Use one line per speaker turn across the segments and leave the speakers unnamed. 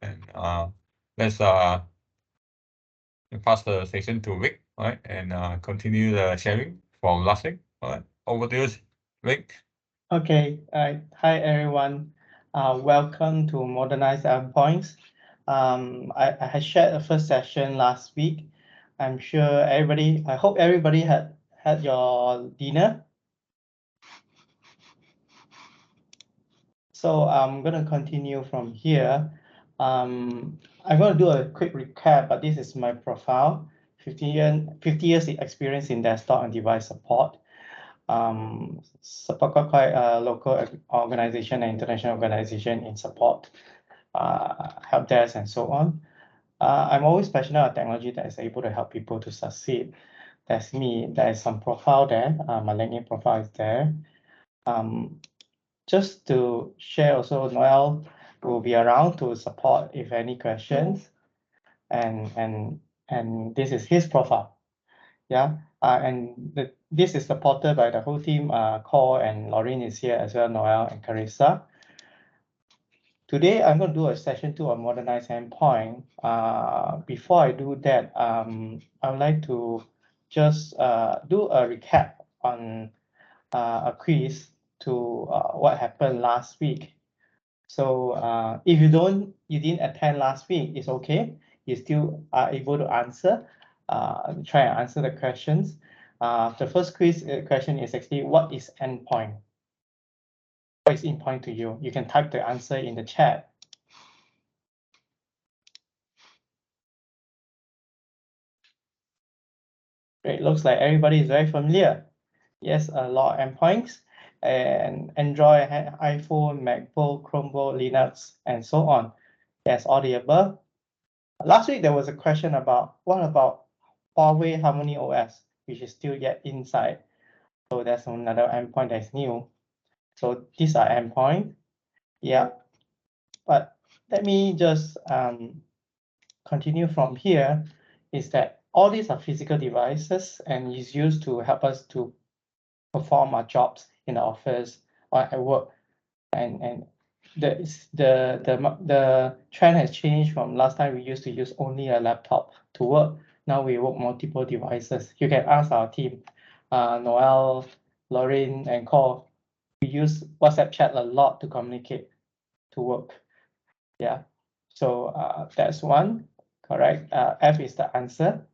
And let's pass the station to Vic, all right, and continue the sharing from last week. All right, over to you, Vic.
Okay, hi everyone. Welcome to Modernize Endpoints. I had shared the first session last week. I'm sure I hope everybody had your dinner. So I'm going to continue from here. I'm going to do a quick recap, but this is my profile. 50 years experience in desktop and device support. Support quite a local organization and international organization in support, help desk, and so on. I'm always passionate about technology that is able to help people to succeed. That's me. There is some profile there. My LinkedIn profile is there. Just to share also, Noel will be around to support if any questions. And this is his profile. Yeah, this is supported by the whole team. Cole and Lauren is here as well, Noel and Carissa. Today, I'm going to do a session 2 on Modernize Endpoint. Before I do that, I would like to just do a recap on a quiz to what happened last week. So if you didn't attend last week, it's okay. You still are able to answer. Try and answer the questions. The first question is actually, what is endpoint? What is endpoint to you? You can type the answer in the chat. It looks like everybody is very familiar. Yes, a lot of endpoints and Android, iPhone, MacBook, Chromebook, Linux, and so on. Yes, all the above. Last week, there was a question about what about Huawei Harmony OS, which is still yet inside. So that's another endpoint that's new. So these are endpoint. Yeah, but let me just continue from here. Is that all these are physical devices and is used to help us to perform our jobs in the office or at work. And the trend has changed from last time we used to use only a laptop to work. Now we work multiple devices. You can ask our team, Noel, Lauren, and Cole. We use WhatsApp chat a lot to communicate to work. Yeah, so that's one, correct. F is the answer.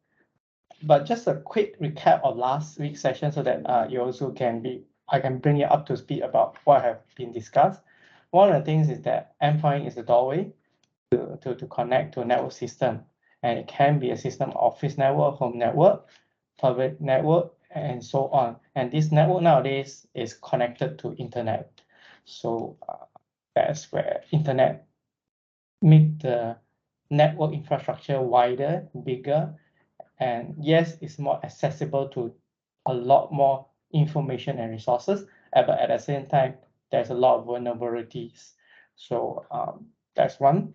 But just a quick recap of last week's session so that you also I can bring you up to speed about what have been discussed. One of the things is that endpoint is the doorway to connect to a network system. And it can be a system office network, home network, public network, and so on. And this network nowadays is connected to internet. So that's where internet make the network infrastructure wider, bigger, and yes, it's more accessible to a lot more information and resources, but at the same time, there's a lot of vulnerabilities. So that's one.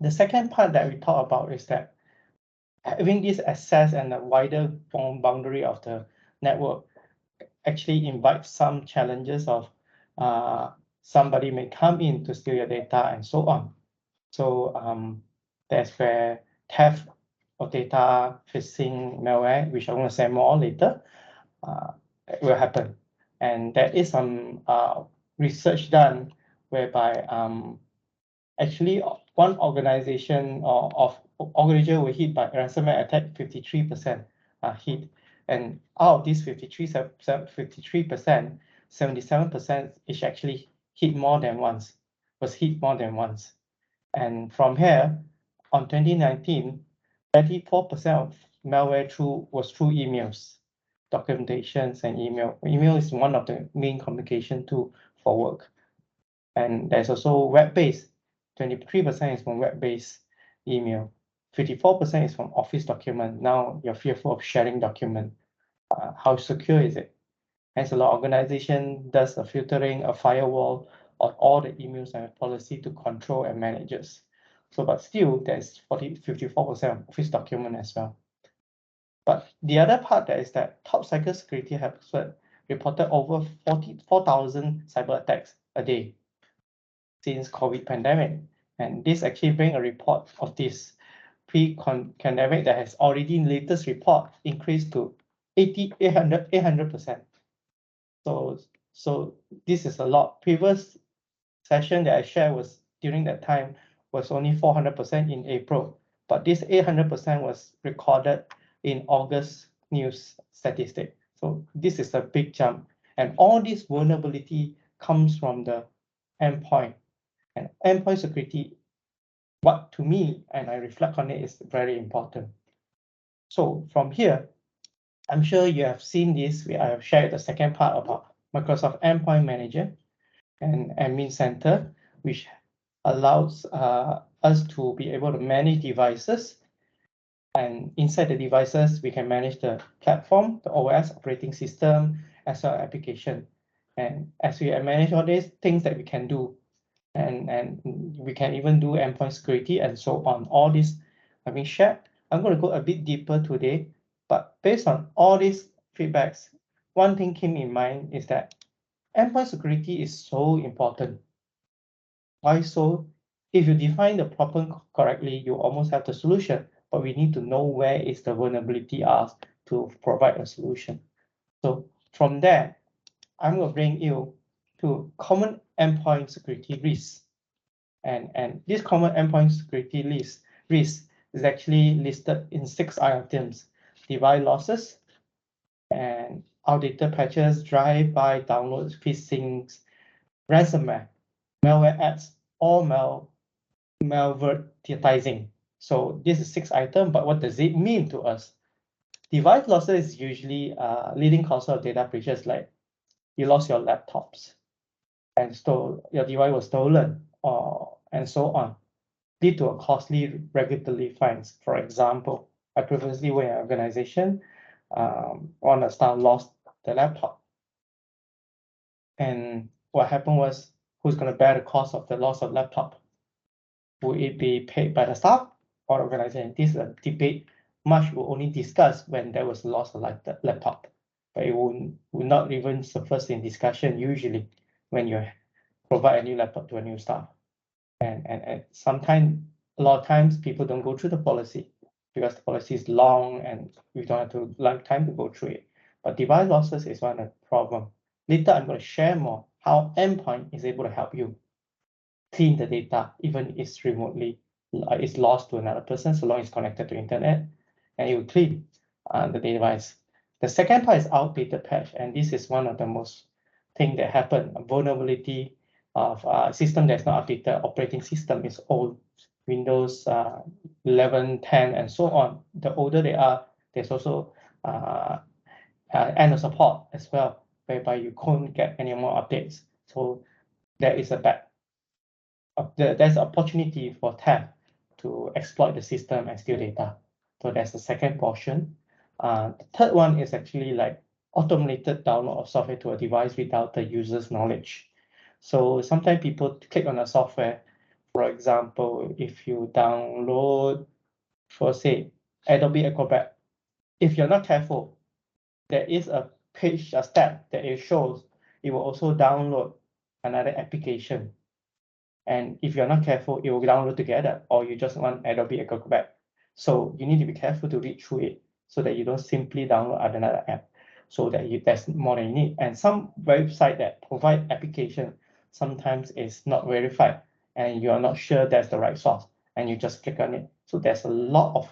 The second part that we talk about is that having this access and the wider boundary of the network actually invites some challenges of somebody may come in to steal your data and so on. So that's where theft of data, phishing, malware, which I'm going to say more later, will happen. And there is some research done whereby actually one organization organization were hit by ransomware attack, 53% hit. And out of these 53%, 77% is actually hit more than once, And from here, on 2019, 34% of malware was through emails, documentations, and email. Email is one of the main communication tool for work. And there's also web-based. 23% is from web-based email. 54% is from Office document. Now you're fearful of sharing document. How secure is it? Hence, a lot of organization does a filtering, a firewall of all the emails and policy to control and manage it. So, but still, there's 54% of Office document as well. But the other part that is that top cybersecurity expert reported over 44,000 cyber attacks a day since COVID pandemic. And this actually bring a report of this pre-pandemic that has already latest report increased to 800%. So this is a lot. Previous session that I shared was during that time was only 400% in April, but this 800% was recorded in August news statistic. So this is a big jump, and all this vulnerability comes from the endpoint. And endpoint security, what to me, and I reflect on it, is very important. So from here, I'm sure you have seen this. I have shared the second part about Microsoft Endpoint Manager and Admin Center, which allows us to be able to manage devices. And inside the devices, we can manage the platform, the OS, operating system, as well as application. And as we manage all these things that we can do, and we can even do endpoint security and so on. All this have been shared. I'm going to go a bit deeper today, but based on all these feedbacks, one thing came in mind is that endpoint security is so important. Why so? If you define the problem correctly, you almost have the solution, but we need to know where is the vulnerability are to provide a solution. So from there, I'm going to bring you to common endpoint security risks. And this common endpoint security risk is actually listed in 6 items: device losses and outdated patches, drive-by downloads, phishing, ransomware, malware ads, or malvertising. So this is 6 items, but what does it mean to us? Device losses is usually leading cause of data breaches, like you lost your laptops and your device was stolen, and so on, lead to a costly regulatory fines. For example, I previously went an organization, one of the staff lost the laptop. And what happened was, who's going to bear the cost of the loss of laptop? Will it be paid by the staff or the organization? This is a debate much will only discuss when there was loss of laptop, but it will not even surface in discussion usually when you provide a new laptop to a new staff. And sometimes, a lot of times, people don't go through the policy because the policy is long and we don't have to long time to go through it. But device losses is one of the problem. Later, I'm going to share more how Endpoint is able to help you clean the data, even if it's remotely it's lost to another person, so long as it's connected to internet, and it will clean the device. The second part is outdated patch, and this is one of the most thing that happen. Vulnerability of system that's not updated, operating system is old, Windows 11, 10, and so on. The older they are, there's also end of support as well, whereby you can't get any more updates. So there is a there's opportunity for theft to exploit the system and steal data. So that's the second portion. The third one is actually like automated download of software to a device without the user's knowledge. So sometimes people click on a software. For example, if you download, for say, Adobe Acrobat, if you're not careful, there is a page, a step that it shows. It will also download another application. And if you're not careful, it will download together, or you just want Adobe Acrobat. So you need to be careful to read through it so that you don't simply download another app, so that that's more than you need. And some website that provide application sometimes is not verified, and you are not sure that's the right source, and you just click on it. So there's a lot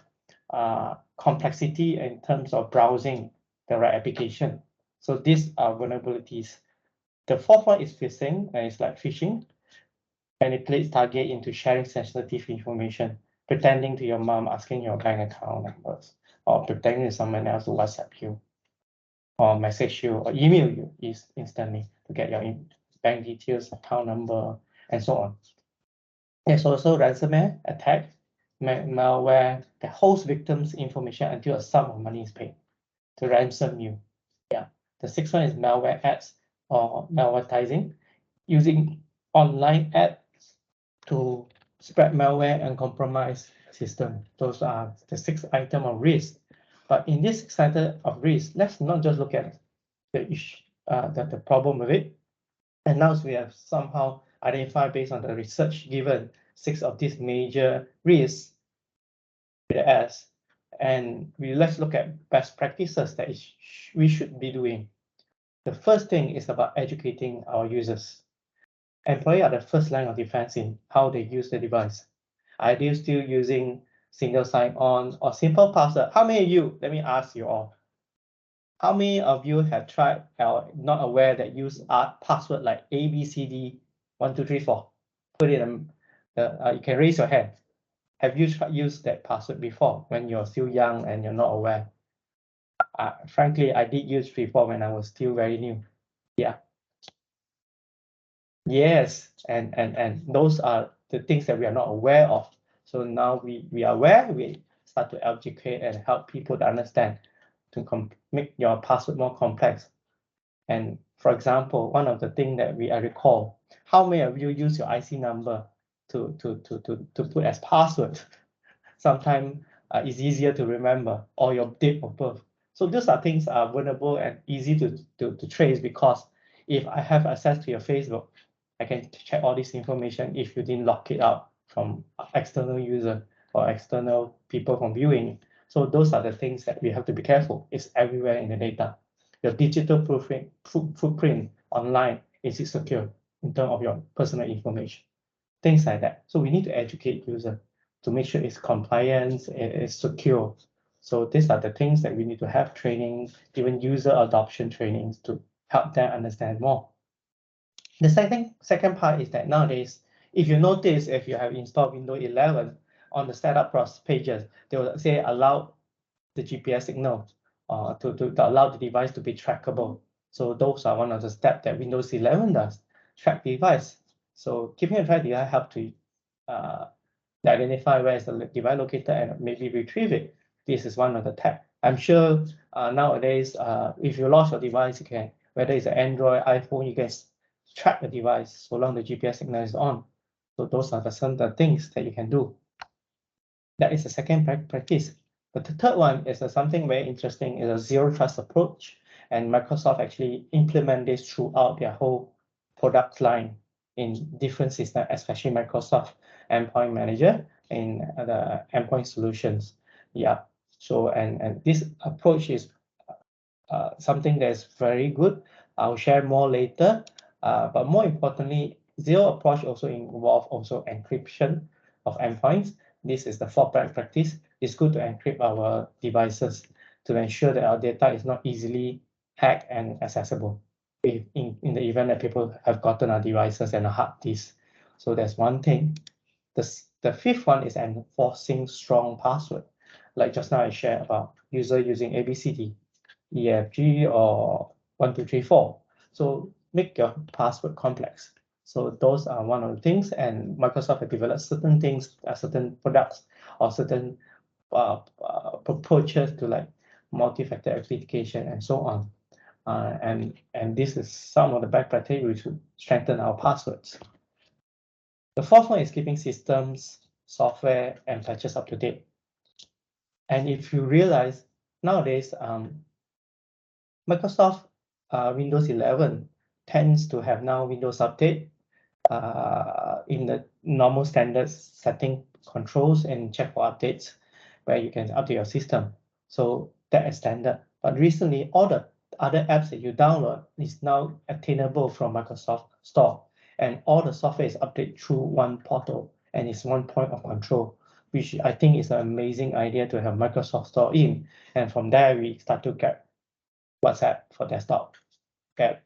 of complexity in terms of browsing the right application. So these are vulnerabilities. The fourth one is phishing, and it's like phishing. Manipulates target into sharing sensitive information, pretending to your mom, asking your bank account numbers, or pretending to someone else to WhatsApp you, or message you, or email you instantly to get your bank details, account number, and so on. There's also ransomware attack, malware that holds victims' information until a sum of money is paid to ransom you. Yeah. The sixth one is malware ads or malvertising, using online ads to spread malware and compromise system. Those are the 6 items of risk. But in this 6 items of risk, let's not just look at the problem with it. And now we have somehow identified based on the research given 6 of these major risks with the S. And let's look at best practices that we should be doing. The first thing is about educating our users. Employees are the first line of defense in how they use the device. Are they still using single sign-on or simple password? How many of you, let me ask you all, how many of you have tried or not aware that use password like ABCD 1, 2, 3, 4? Put it in, you can raise your hand. Have you used that password before when you're still young and you're not aware? Frankly, I did use before when I was still very new. Yeah. Yes, and those are the things that we are not aware of. So now we are aware, we start to educate and help people to understand to make your password more complex. And for example, one of the things that I recall, how many of you use your IC number to put as password? Sometimes it's easier to remember, or your date of birth. So these are things are vulnerable and easy to trace, because if I have access to your Facebook, I can check all this information if you didn't lock it up from external user or external people from viewing. So those are the things that we have to be careful. It's everywhere in the data. Your digital footprint online, is it secure in terms of your personal information? Things like that. So we need to educate user to make sure it's compliant, it's secure. So these are the things that we need to have training, even user adoption trainings to help them understand more. The second part is that nowadays, if you notice, if you have installed Windows 11 on the setup pages, they will say allow the GPS signal to allow the device to be trackable. So those are one of the steps that Windows 11 does, track device. So keeping a track device help to identify where is the device located and maybe retrieve it. This is one of the tabs. I'm sure nowadays, if you lost your device, you can, whether it's an Android, iPhone, you can track the device so long the GPS signal is on. So those are some of the things that you can do. That is the second practice. But the third one is something very interesting, is a zero trust approach. And Microsoft actually implement this throughout their whole product line in different systems, especially Microsoft Endpoint Manager in the endpoint solutions. Yeah. So and this approach is something that's very good. I'll share more later. But more importantly, zero approach also involve also encryption of endpoints. This is the fourth practice. It's good to encrypt our devices to ensure that our data is not easily hacked and accessible in the event that people have gotten our devices and a hard disk. So that's one thing. The fifth one is enforcing strong password. Like just now I shared about user using ABCD, EFG, or 1, 2, 3, 4. So make your password complex. So those are one of the things, and Microsoft has developed certain things, certain products, or certain approaches to like multi-factor authentication and so on. And this is some of the best practices to strengthen our passwords. The fourth one is keeping systems, software, and patches up to date. And if you realize nowadays, Microsoft Windows 11 tends to have now Windows Update in the normal standard setting controls and check for updates where you can update your system. So that is standard. But recently, all the other apps that you download is now attainable from Microsoft Store. And all the software is updated through one portal and it's one point of control, which I think is an amazing idea to have Microsoft Store in. And from there, we start to get WhatsApp for desktop, get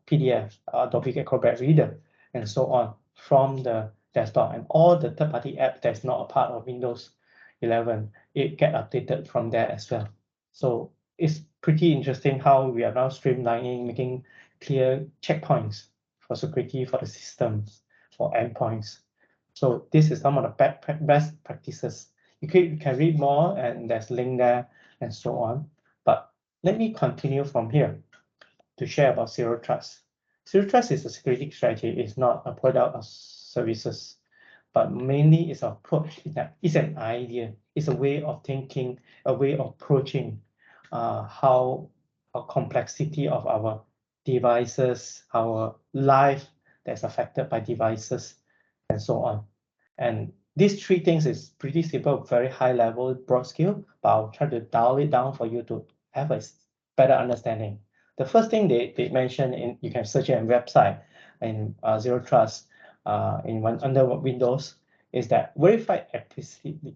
PDF, Adobe Acrobat Reader, and so on from the desktop. And all the third-party app that's not a part of Windows 11, it get updated from there as well. So it's pretty interesting how we are now streamlining, making clear checkpoints for security for the systems, for endpoints. So this is some of the best practices. You can read more, and there's link there and so on. But let me continue from here to share about Zero Trust. Zero Trust is a security strategy. It's not a product or services, but mainly it's an approach. It's an idea. It's a way of thinking, a way of approaching how a complexity of our devices, our life that's affected by devices, and so on. And these three things is pretty simple, very high level, broad scale, but I'll try to dial it down for you to have a better understanding. The first thing they mention in, you can search it on website in Zero Trust under Windows, is that verified explicitly.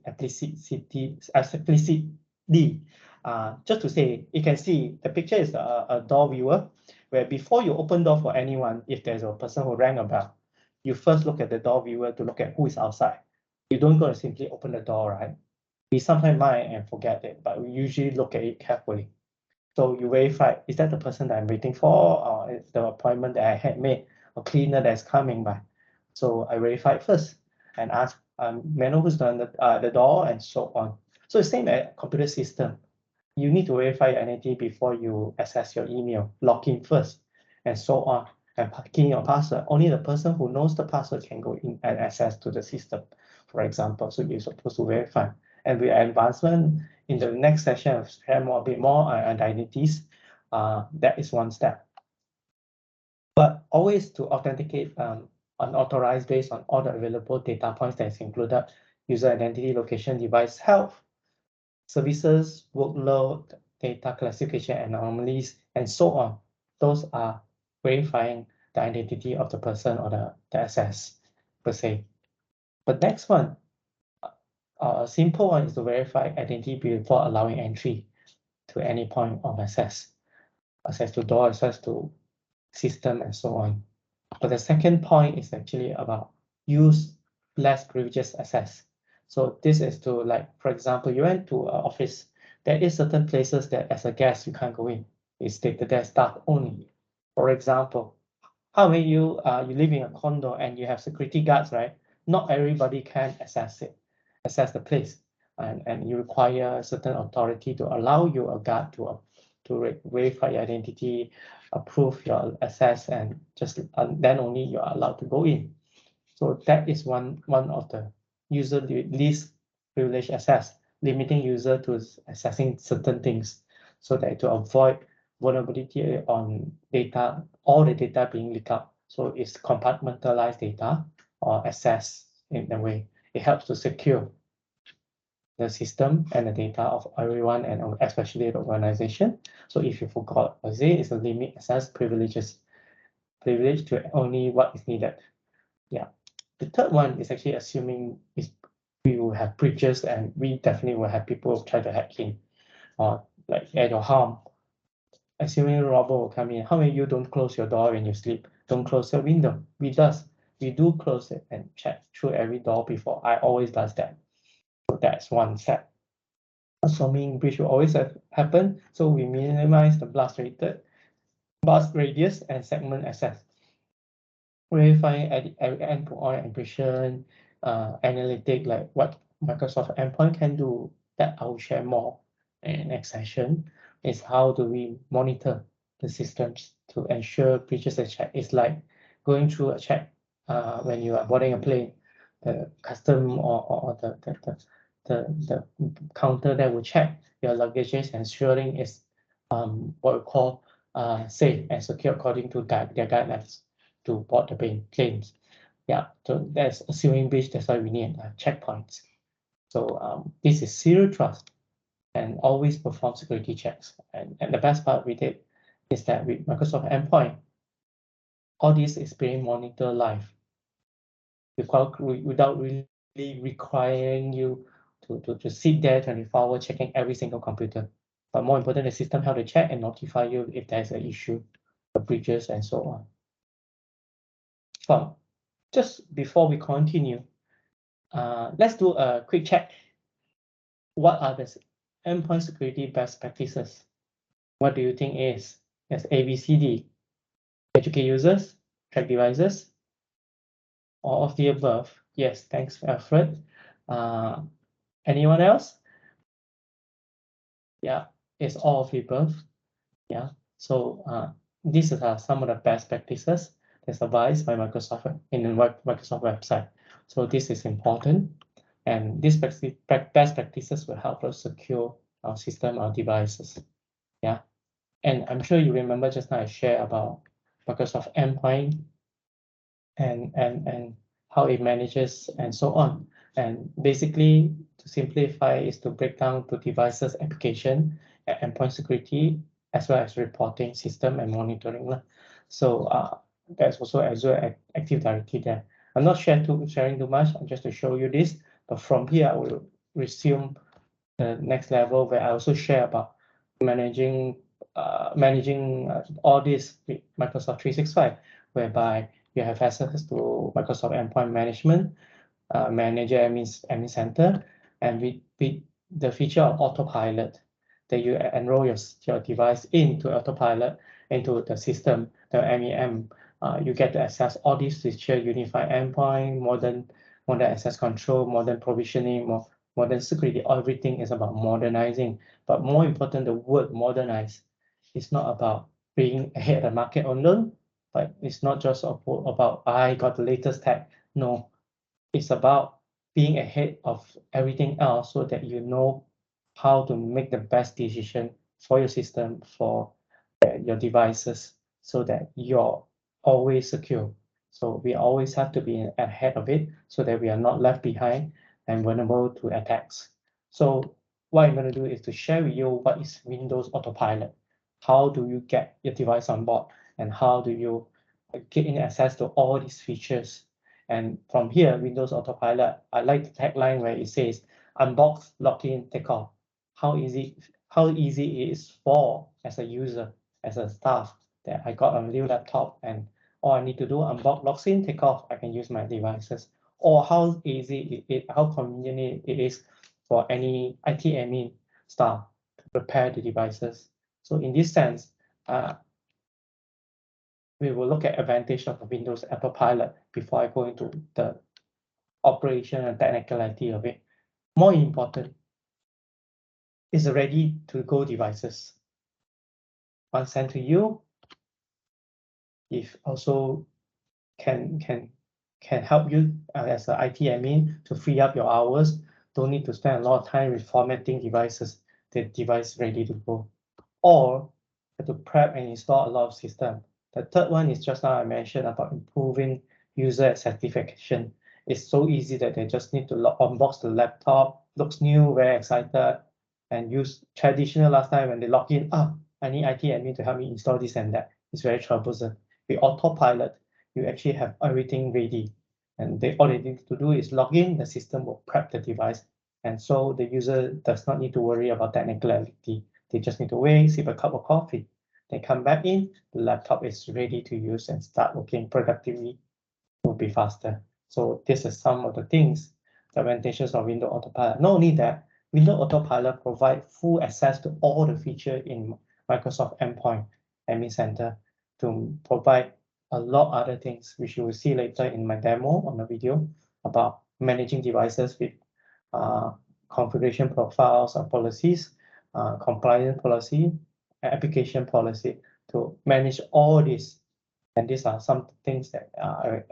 Just to say, you can see the picture is a door viewer, where before you open door for anyone, if there's a person who rang a bell, you first look at the door viewer to look at who is outside. You don't go and simply open the door, right? We sometimes might and forget it, but we usually look at it carefully. So you verify, is that the person that I'm waiting for, or is the appointment that I had made, a cleaner that's coming by? So I verify it first and ask, may I know who's on the door, and so on. So it's same as computer system. You need to verify your identity before you access your email, log in first, and so on, and key in your password. Only the person who knows the password can go in and access to the system, for example. So you're supposed to verify. And with advancement in the next session, I'll share a bit more on identities. That is one step. But always to authenticate unauthorized based on all the available data points that is included: user identity, location, device health, services, workload, data classification anomalies, and so on. Those are verifying the identity of the person or the access per se. But next one, a simple one, is to verify identity before allowing entry to any point of access to door, access to system, and so on. But the second point is actually about use less privileged access. So this is to, like, for example, you went to an office, there is certain places that as a guest you can't go in. It's stated there staff only. For example, how many you live in a condo and you have security guards, right? Not everybody can access the place, and you require certain authority to allow you a guard to verify your identity, approve your access, and just then only you are allowed to go in. So that is one of the user least privileged access, limiting user to accessing certain things, so that to avoid vulnerability on data, all the data being leaked out. So it's compartmentalized data or access in a way. It helps to secure the system and the data of everyone, and especially the organization. So if you forgot, it's a limit access privilege to only what is needed. Yeah. The third one is actually assuming we will have breaches, and we definitely will have people try to hack in, or like at your home. Assuming a robber will come in, how many of you don't close your door when you sleep? Don't close your window. We do close it and check through every door before. I always does that. So that's one step. Assuming breach will always happen, so we minimize the blast radius and segment access. Verifying endpoint encryption, analytic, like what Microsoft Endpoint can do, that I will share more in next session, is how do we monitor the systems to ensure breaches and check. It's like going through a check when you are boarding a plane, the custom or the counter that will check your luggage, ensuring it's what we call safe and secure according to their guidelines to board the planes. Yeah, so that's assuming breach. That's why we need checkpoints. So this is zero trust, and always perform security checks. And the best part we did is that with Microsoft Endpoint, all this is being monitored live without really requiring you to sit there 24 hours checking every single computer. But more important, the system how to check and notify you if there's an issue, breaches, and so on. So just before we continue, let's do a quick check. What are the endpoint security best practices? What do you think is? There's ABCD. Educate users, track devices, all of the above. Yes, thanks, Alfred. Anyone else? Yeah, it's all of the above. Yeah, so these are some of the best practices that's advised by Microsoft in the Microsoft website. So this is important, and these best practices will help us secure our system, our devices. Yeah, and I'm sure you remember just now I shared about Microsoft Endpoint and how it manages, and so on. And basically, to simplify, is to break down to devices, application, and endpoint security, as well as reporting system and monitoring. So there's also Azure Active Directory there. I'm not sharing too much, just to show you this. But from here, I will resume the next level where I also share about managing all this with Microsoft 365, whereby you have access to Microsoft Endpoint Management, Manager Admin Center, and with the feature of autopilot, that you enroll your device into autopilot, into the system, the MEM. You get to access all these features: unified endpoint, modern access control, modern provisioning, modern security. Everything is about modernizing. But more important, the word modernize is not about being ahead of the market alone, but it's not just about I got the latest tech. No, it's about being ahead of everything else so that you know how to make the best decision for your system, for your devices, so that you're always secure. So we always have to be ahead of it so that we are not left behind and vulnerable to attacks. So what I'm going to do is to share with you what is Windows Autopilot. How do you get your device on board, and how do you gain access to all these features? And from here, Windows Autopilot, I like the tagline where it says, unbox, log in, take off. How easy it is for, as a user, as a staff, that I got a new laptop and all I need to do, unbox, log in, take off, I can use my devices. Or how easy how convenient it is for any IT admin staff to prepare the devices. So in this sense, we will look at advantage of Windows Autopilot before I go into the operation and technicality of it. More important is ready to go devices. Once sent to you, if also can help you as an IT admin to free up your hours. Don't need to spend a lot of time with formatting devices. The device ready to go. Or have to prep and install a lot of system. The third one is just now I mentioned about improving user satisfaction. It's so easy that they just need to unbox the laptop, looks new, very excited, and use traditional last time when they log in, I need IT admin to help me install this and that. It's very troublesome. With autopilot, you actually have everything ready. And all they need to do is log in, the system will prep the device. And so the user does not need to worry about technicality. They just need to wait, sip a cup of coffee. They come back in, the laptop is ready to use and start working productively. Will be faster. So this is some of the things, the advantages of Windows Autopilot. Not only that, Windows Autopilot provide full access to all the features in Microsoft Endpoint Admin Center to provide a lot other things, which you will see later in my demo on the video about managing devices with configuration profiles and policies, compliance policy, application policy to manage all this. And these are some things that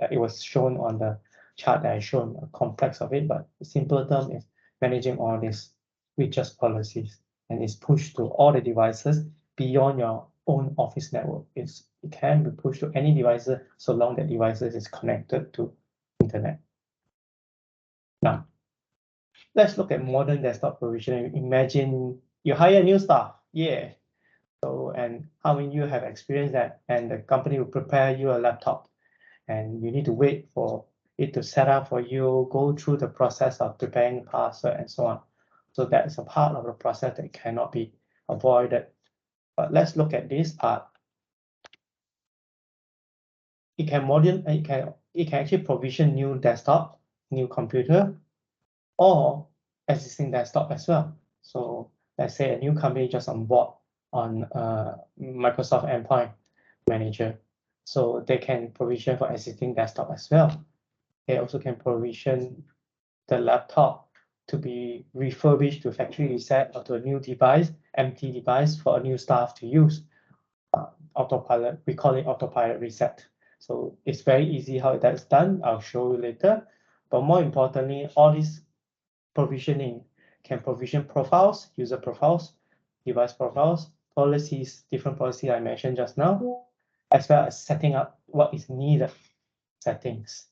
it was shown on the chart that I shown, a complex of it, but the simple term is managing all this with just policies. And it's pushed to all the devices beyond your own office network. It can be pushed to any devices so long that devices is connected to internet. Now, let's look at modern desktop provisioning. Imagine you hire new staff, yeah. So, and how many you have experienced that? And the company will prepare you a laptop, and you need to wait for it to set up for you, go through the process of preparing password and so on. So that is a part of the process that cannot be avoided. But let's look at this part. It can actually provision new desktop, new computer, or existing desktop as well. So let's say a new company just on board on Microsoft Endpoint Manager. So they can provision for existing desktop as well. They also can provision the laptop to be refurbished to factory reset or to a new device, empty device for a new staff to use. Autopilot, we call it autopilot reset. So it's very easy how that's done. I'll show you later. But more importantly, all this provisioning can provision profiles, user profiles, device profiles, policies, different policies I mentioned just now, as well as setting up what is needed settings.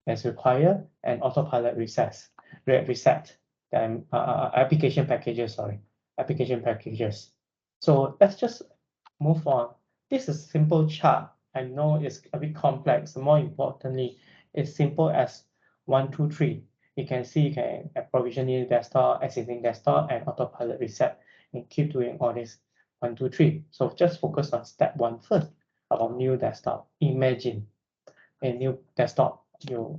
as required, and autopilot reset the application packages, application packages. So let's just move on. This is a simple chart. I know it's a bit complex. More importantly, it's simple as 1, 2, 3. You can see you can provision new desktop, existing desktop, and autopilot reset, and keep doing all this 1, 2, 3. So just focus on step 1 first about new desktop. Imagine a new desktop. The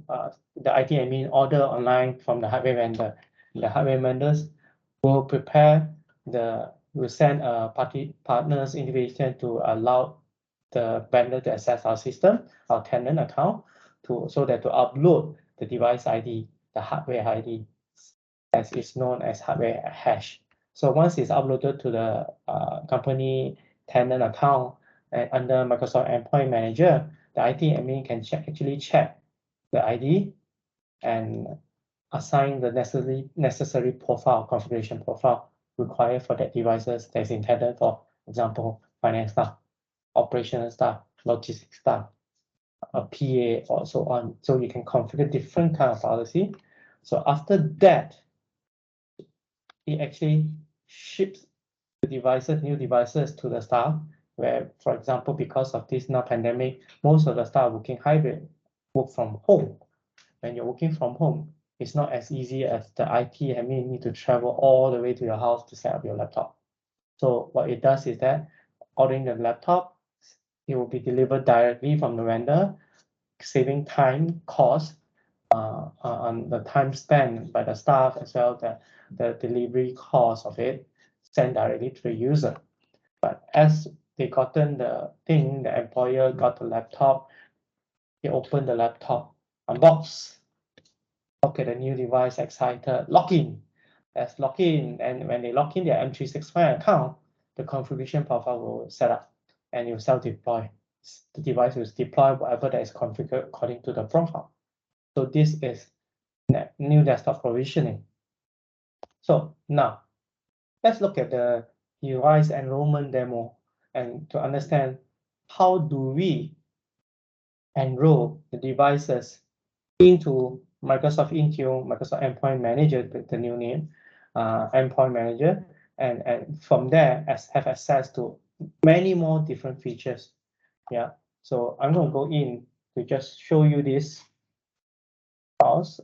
IT admin order online from the hardware vendor. The hardware vendors will send a partner's invitation to allow the vendor to access our system, our tenant account, so that to upload the device ID, the hardware ID, as is known as hardware hash. So once it's uploaded to the company tenant account and under Microsoft Endpoint Manager, the IT admin can actually check the ID and assign the necessary configuration profile required for that devices that's intended for example, finance staff, operational staff, logistics staff, a PA, or so on. So you can configure different kind of policy. So after that, it actually ships the new devices to the staff, where, for example, because of this now pandemic, most of the staff working hybrid, work from home. When you're working from home, it's not as easy as the IT admin need to travel all the way to your house to set up your laptop. So what it does is that ordering the laptop, it will be delivered directly from the vendor, saving time, cost, on the time spent by the staff, as well as the delivery cost of it, sent directly to the user. But as they gotten the thing, the employer got the laptop, they opened the laptop, unbox, look at the new device, excited, log in. Let's log in, and when they log in their M365 account, the configuration profile will set up and you self-deploy. The device will deploy whatever that is configured according to the profile. So this is new desktop provisioning. So now let's look at the device enrollment demo and to understand how do we enroll the devices into Microsoft Intune, Microsoft Endpoint Manager, the new name, Endpoint Manager, and from there have access to many more different features. Yeah, so I'm going to go in to just show you this files.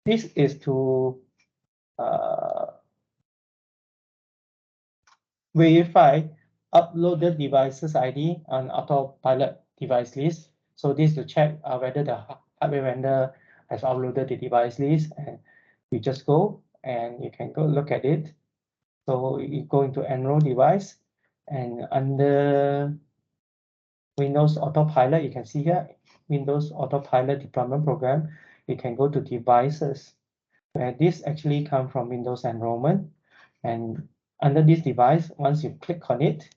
This is to verify uploaded devices ID on autopilot device list. So this to check whether the hardware vendor has uploaded the device list, and you just go and you can go look at it. So you go into enroll device, and under Windows Autopilot, you can see here, Windows Autopilot deployment program, you can go to devices, where this actually come from Windows enrollment. And under this device, once you click on it,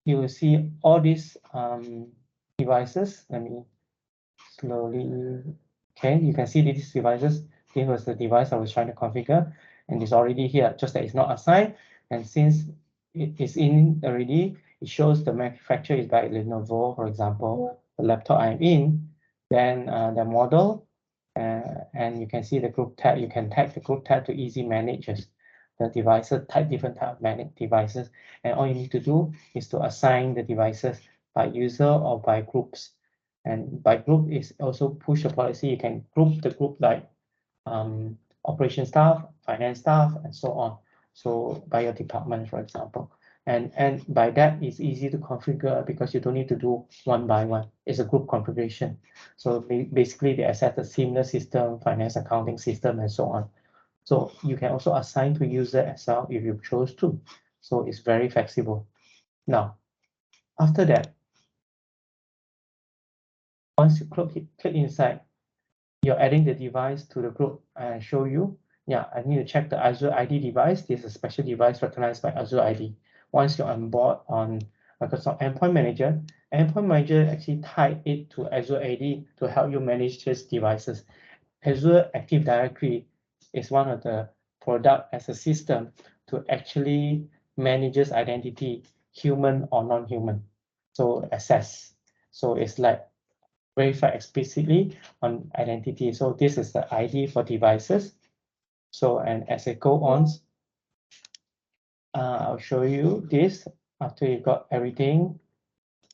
you will see all these devices. Let me slowly, okay, you can see these devices. This was the device I was trying to configure, and it's already here, just that it's not assigned. And since it is in already, it shows the manufacturer is by Lenovo, for example, the laptop I'm in, then the model, and you can see the group tab. You can tag the group tab to easy manage the devices, type different type of manage devices, and all you need to do is to assign the devices by user or by groups. And by group is also push a policy. You can group the group like operation staff, finance staff, and so on. So by your department, for example. And by that, it's easy to configure because you don't need to do one by one. It's a group configuration. So basically, they access the similar system, finance accounting system, and so on. So you can also assign to user as well if you chose to. So it's very flexible. Now, after that, once you click inside, you're adding the device to the group. And I show you, yeah, I need to check the Azure ID device. This is a special device recognized by Azure ID. Once you're on board on Microsoft Endpoint Manager actually tied it to Azure ID to help you manage these devices. Azure Active Directory is one of the product as a system to actually manages identity, human or non-human. So access So it's like verify explicitly on identity. So this is the ID for devices. So, and as it go on, I'll show you this. After you got everything,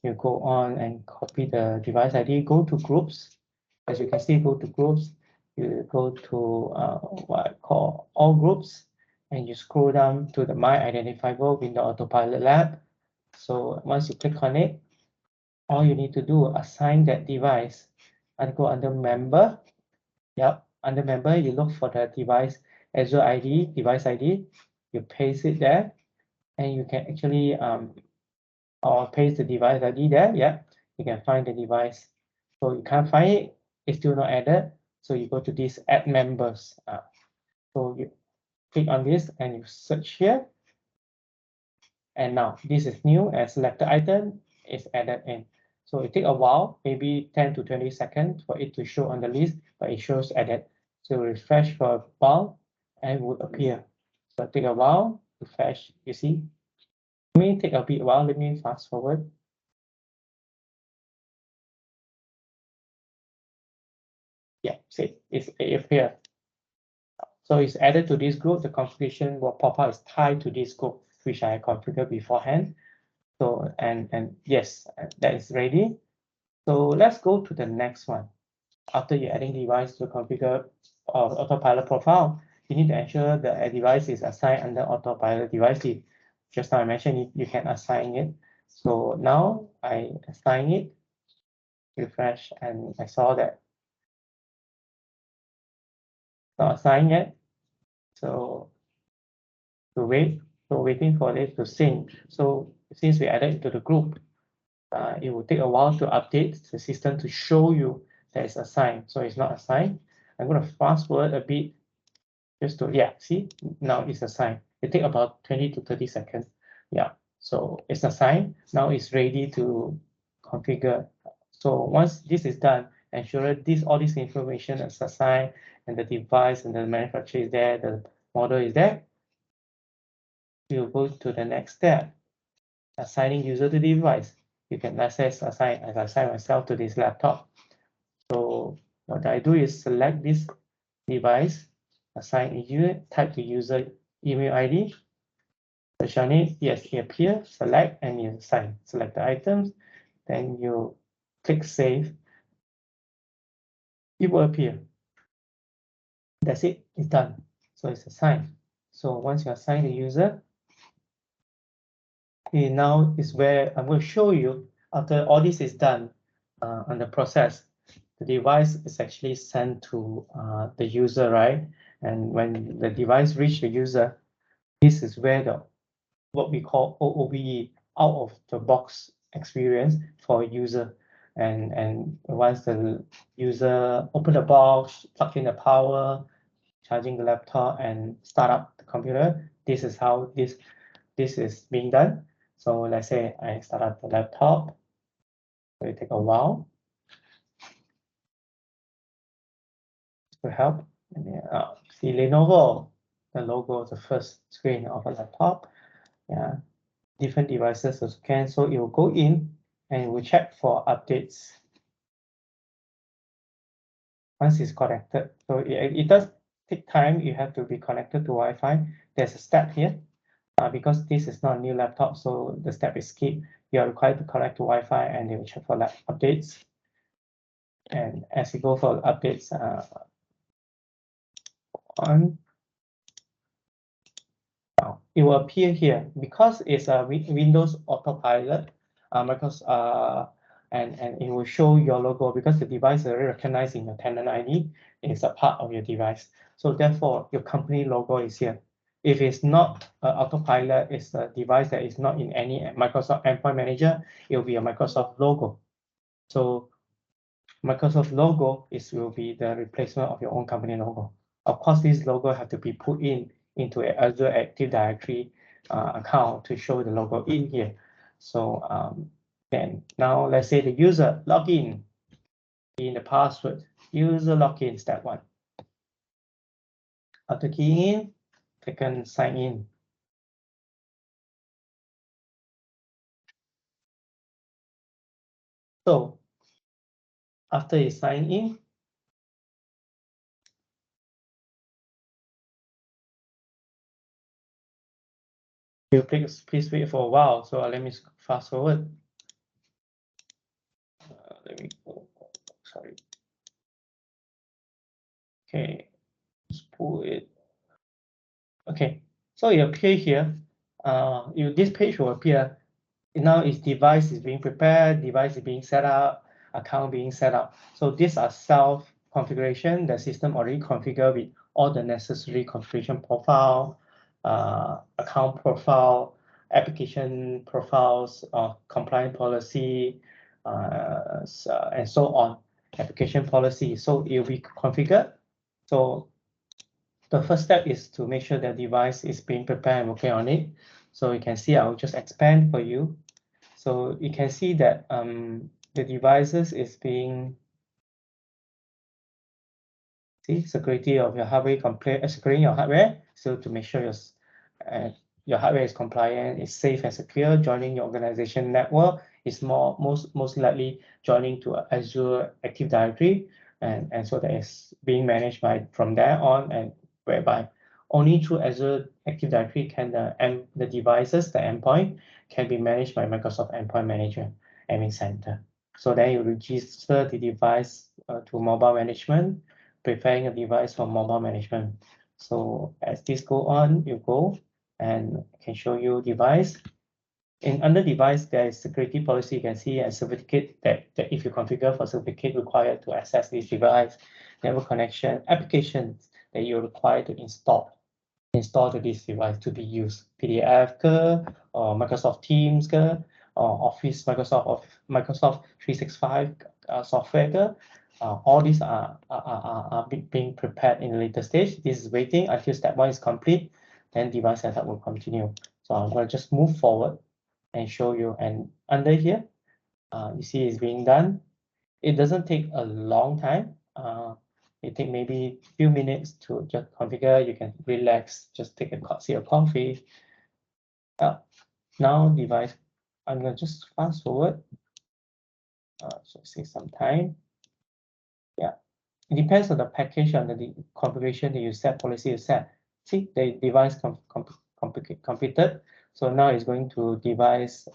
you go on and copy the device ID, go to groups. As you can see, go to groups, you go to what I call all groups, and you scroll down to the My Identifiable Window Autopilot Lab. So once you click on it, all you need to do, assign that device and go under member. Yep, under member, you look for the device Azure ID, device ID, you paste it there, and you can actually or paste the device ID there. Yeah, you can find the device. So you can't find it, it's still not added. So you go to this add members. So you click on this and you search here. And now this is new and selected item is added in. So it take a while, maybe 10 to 20 seconds for it to show on the list, but it shows added. So refresh for a while and it would appear. So take a while, refresh, you see. It may take a bit while, let me fast forward. Yeah, see, it appear. So it's added to this group. The configuration will pop up is tied to this group, which I configured beforehand. So, and yes, that is ready. So let's go to the next one. After you're adding device to configure autopilot profile, you need to ensure the device is assigned under autopilot device. Just now I mentioned you can assign it. So now I assign it, refresh, and I saw that not assigned yet. So to wait, so waiting for it to sync. So since we added it to the group, it will take a while to update the system to show you that it's assigned. So it's not assigned. I'm going to fast forward a bit just to, yeah, see, now it's assigned. It take about 20 to 30 seconds. Yeah, so it's assigned. Now it's ready to configure. So once this is done, ensure all this information is assigned and the device and the manufacturer is there, the model is there. We'll go to the next step, assigning user to the device. You can assign myself to this laptop. So what I do is select this device, assign a unit, type the user email ID, search on it, yes, it appears, select and you assign. Select the items, then you click save. It will appear. That's it, it's done. So it's assigned. So once you assign the user, now is where I'm going to show you after all this is done on the process, the device is actually sent to the user, right? And when the device reach the user, this is where the what we call OOBE, out of the box experience for a user. And once the user open the box, plug in the power, charging the laptop and start up the computer, this is how this is being done. So let's say I start up the laptop. It will take a while to help. And then, see Lenovo, the logo is the first screen of a laptop. Yeah, different devices to scan. So it will go in and it will check for updates once it's connected. So it does take time. You have to be connected to Wi-Fi. There's a step here. Because this is not a new laptop, so the step is skipped. You are required to connect to Wi-Fi and they will check for updates. And as you go for updates on, it will appear here because it's a Windows Autopilot. And it will show your logo because the device is already recognized in your tenant ID. It's a part of your device. So therefore, your company logo is here. If it's not Autopilot, it's a device that is not in any Microsoft Endpoint Manager, it will be a Microsoft logo. So Microsoft logo will be the replacement of your own company logo. Of course, this logo have to be put into an Azure Active Directory account to show the logo in here. So then now let's say the user login in the password, user login step 1. After keying in, click on sign in. So after you sign in, please wait for a while. So let me fast forward. Let me go, sorry. Okay, let's pull it. Okay, so you appear here. This page will appear. Now its device is being prepared, device is being set up, account being set up. So these are self configuration. The system already configured with all the necessary configuration profile, account profile, application profiles, compliance policy, and so on. Application policy. So it will be configured. So the first step is to make sure the device is being prepared and working on it. So you can see, I'll just expand for you. So you can see that the devices is being, security of your hardware, securing your hardware. So to make sure your hardware is compliant, is safe and secure, joining your organization network is most likely joining to Azure Active Directory, and so that is being managed from there on, and whereby only through Azure Active Directory can the devices, the endpoint, can be managed by Microsoft Endpoint Manager, Admin Center. So then you register the device to mobile management, preparing a device for mobile management. So as this go on, you go and I can show you device. Under device, there is security policy. You can see a certificate that if you configure for certificate required to access this device, network connection, applications that you're required to install to this device to be used. PDF ke, or Microsoft Teams ke, or Office, Microsoft 365 software ke. All these are being prepared in a later stage. This is waiting until step 1 is complete, then device setup will continue. So I'm going to just move forward and show you. And under here, you see it's being done. It doesn't take a long time. It take maybe a few minutes to just configure. You can relax, just take a see your coffee. Now device, I'm going to just fast forward. So save some time. Yeah, it depends on the package and the configuration that you set, policy you set. See, the device completed. So now it's going to device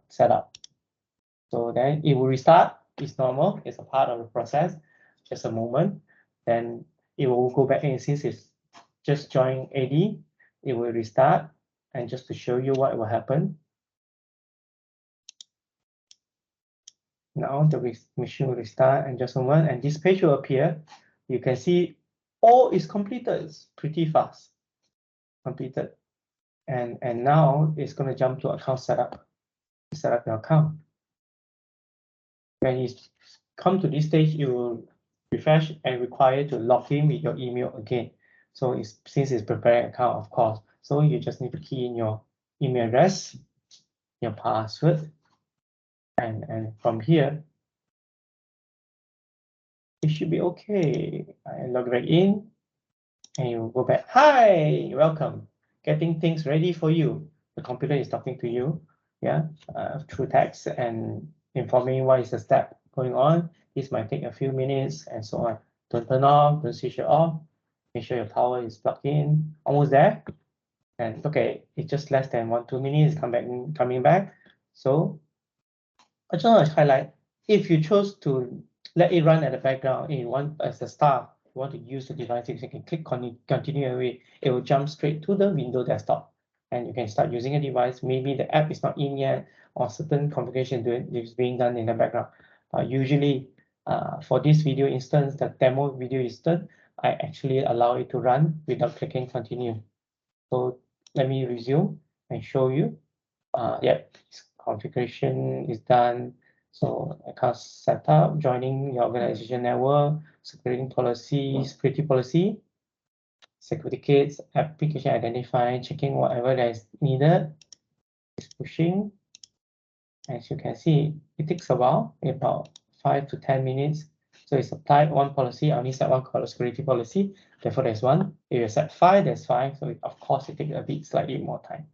setup. So then it will restart. It's normal. It's a part of the process. Just a moment. Then it will go back in. Since it's just joined AD, it will restart. And just to show you what will happen. Now the machine will restart and just a moment. And this page will appear. You can see all is completed. It's pretty fast. Completed. And now it's going to jump to account setup. Set up your account. When you come to this stage, you will refresh and require to log in with your email again. So since it's preparing account, of course, so you just need to key in your email address, your password, and from here, it should be okay. I log right in, and you go back. Hi, welcome. Getting things ready for you. The computer is talking to you, yeah, through text and informing what is the step going on. This might take a few minutes and so on. Don't turn off, don't switch it off. Make sure your power is plugged in. Almost there. And okay, it's just less than 1-2 minutes coming back. So I just want to highlight, if you chose to let it run at the background, you want as a staff, you want to use the device, you can click continue away. It will jump straight to the window desktop, and you can start using a device. Maybe the app is not in yet, or certain configuration is being done in the background. Usually, for this video instance, the demo video instance, I actually allow it to run without clicking continue. So let me resume and show you. Yeah, configuration is done. So account setup, joining your organization network, security policy, certificates, application identifying, checking whatever that is needed. It's pushing. As you can see, it takes a while, about 5 to 10 minutes. So it's applied one policy. I only set one security policy. Therefore, there's one. If you set 5, there's 5. So of course, it takes a bit slightly more time.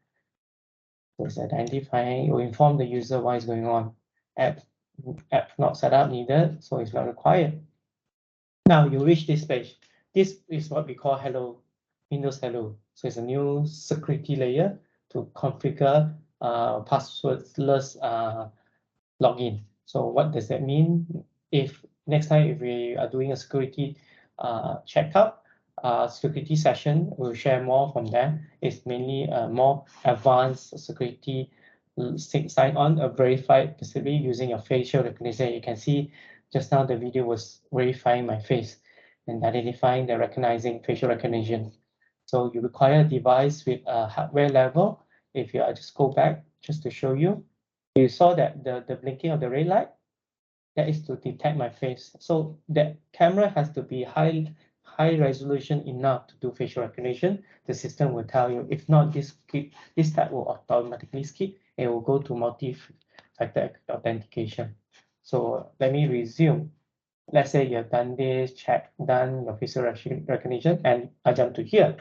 So it's identifying, it will inform the user what is going on. App app not set up needed, so it's not required. Now you reach this page. This is what we call Hello, Windows Hello. So it's a new security layer to configure passwordless login. So what does that mean? If next time if we are doing a security checkup, security session, we'll share more from there. It's mainly a more advanced security sign on, a verified specifically using your facial recognition. You can see just now the video was verifying my face and identifying the recognizing facial recognition. So you require a device with a hardware level. If you just go back just to show you, you saw that the blinking of the red light, that is to detect my face. So that camera has to be high resolution enough to do facial recognition. The system will tell you. If not, this tab will automatically skip. It will go to multi-factor authentication. So let me resume. Let's say you've done this, done your facial recognition, and I jump to here.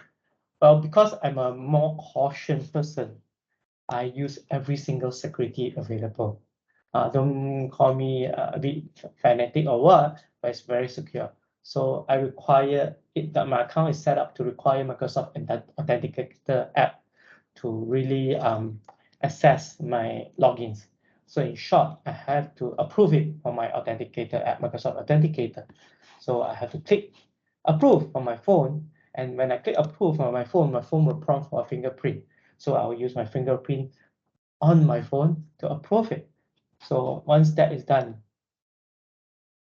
Well, because I'm a more cautious person, I use every single security available. Don't call me a bit fanatic or what, but it's very secure. So I require it that my account is set up to require Microsoft Authenticator app to really access my logins. So in short, I have to approve it for my Authenticator app, Microsoft Authenticator. So I have to click approve on my phone. And when I click approve on my phone will prompt for a fingerprint. So I will use my fingerprint on my phone to approve it. So once that is done,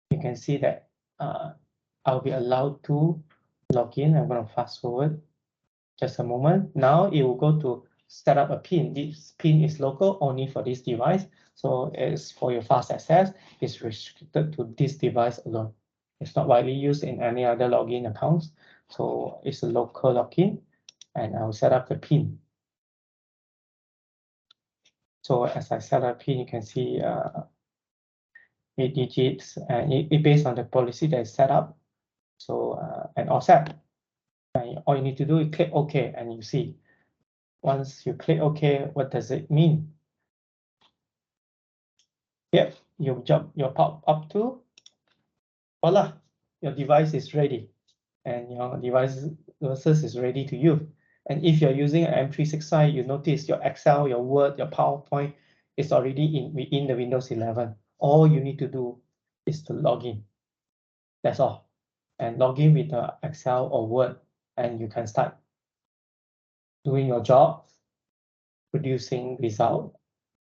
you can see that I'll be allowed to log in. I'm going to fast forward just a moment. Now it will go to set up a PIN. This PIN is local only for this device. So it's for your fast access. It's restricted to this device alone. It's not widely used in any other login accounts. So it's a local login, and I'll set up the PIN. So as I set up PIN, you can see 8 digits, and it based on the policy that is set up. So and all set. And all you need to do is click OK, and you see. Once you click OK, what does it mean? Yep, you pop up to, voila, your device is ready, and your device is ready to use. And if you're using an M365, you notice your Excel, your Word, your PowerPoint is already within the Windows 11. All you need to do is to log in. That's all. And log in with the Excel or Word, and you can start doing your job, producing result,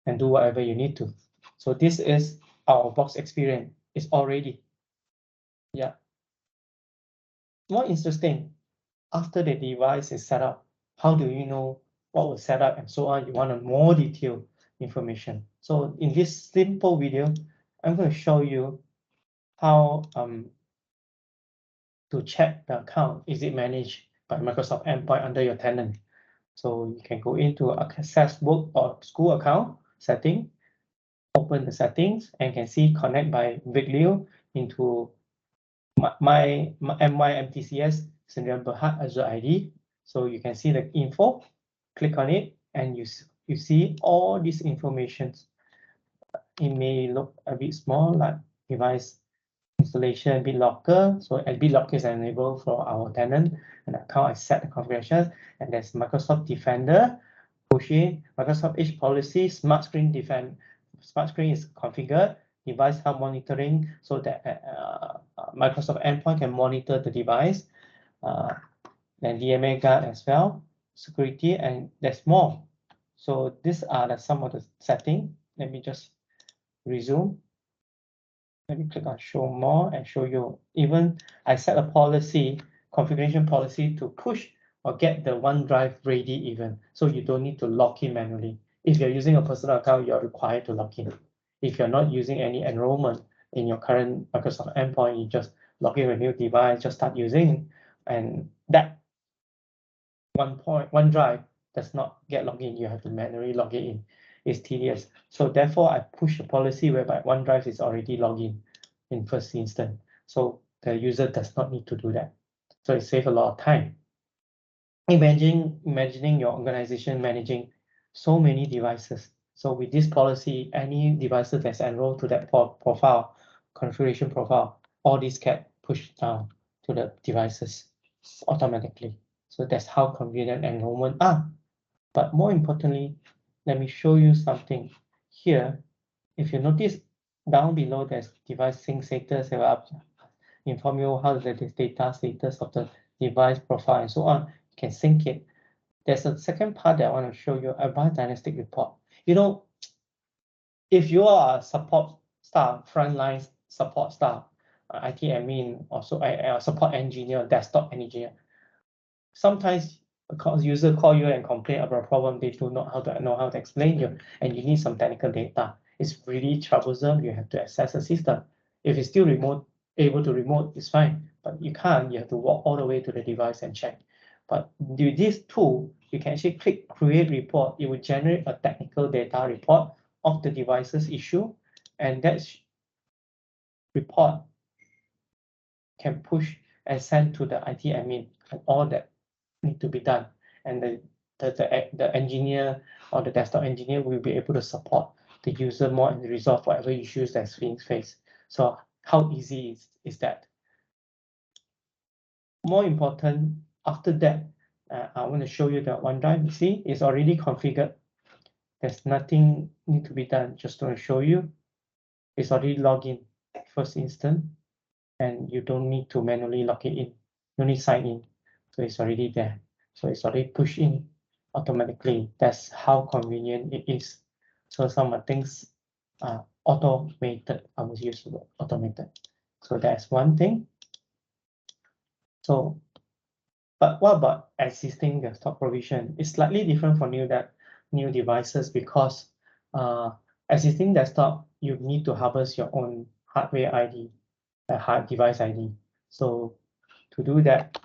and do whatever you need to. So this is our box experience. It's already, yeah. More interesting, after the device is set up, how do you know what was set up and so on? You want a more detailed information. So in this simple video, I'm going to show you how to check the account. Is it managed by Microsoft Endpoint under your tenant? So you can go into access work or school account setting, open the settings, and can see connect by Viglio into my MTCS Sdn Bhd Azure ID. So you can see the info, click on it, and you see all these informations. It may look a bit small, like device installation, BitLocker. So BitLocker is enabled for our tenant, and account I set the configuration, and there's Microsoft Defender, pushing Microsoft Edge policy, smart screen is configured, device health monitoring, so that Microsoft Endpoint can monitor the device, then DMA guard as well, security, and there's more. So these are some of the settings. Let me just resume. Let me click on show more and show you. Even I set a policy, configuration policy to push or get the OneDrive ready even. So you don't need to log in manually. If you're using a personal account, you're required to log in. If you're not using any enrollment in your current Microsoft endpoint, you just log in with a new device, just start using. And that OneDrive does not get logged in. You have to manually log it in. It's tedious. So therefore, I push a policy whereby OneDrive is already logged in first instance. So the user does not need to do that. So it saves a lot of time. Imagining your organization managing so many devices. So with this policy, any devices that's enrolled to that profile, configuration profile, all these get pushed down to the devices automatically. So that's how convenient enrollment are. But more importantly, let me show you something here. If you notice down below, there's device sync status, it will inform you how the data status of the device profile and so on. You can sync it. There's a second part that I want to show you, advanced diagnostic report. You know, if you are a support staff, frontline support staff, IT admin, also a support engineer, desktop engineer, sometimes a user call you and complain about a problem, they do not know how to explain you, and you need some technical data. It's really troublesome. You have to access the system. If it's still able to remote, it's fine. But you can't. You have to walk all the way to the device and check. But with this tool, you can actually click create report. It will generate a technical data report of the device's issue, and that report can push and send to the IT admin and all that need to be done. And the engineer or the desktop engineer will be able to support the user more and resolve whatever issues that's being faced. So how easy is that? More important, after that, I want to show you that OneDrive. You see, it's already configured. There's nothing need to be done. Just to show you, it's already logged in first instance, and you don't need to manually log it in. You need sign in. So it's already there. So it's already pushed in automatically. That's how convenient it is. So some things are automated. I was used to the automated. So that's one thing. So, but what about existing desktop provision? It's slightly different for new devices because existing desktop, you need to harvest your own hardware ID, hard device ID. So to do that,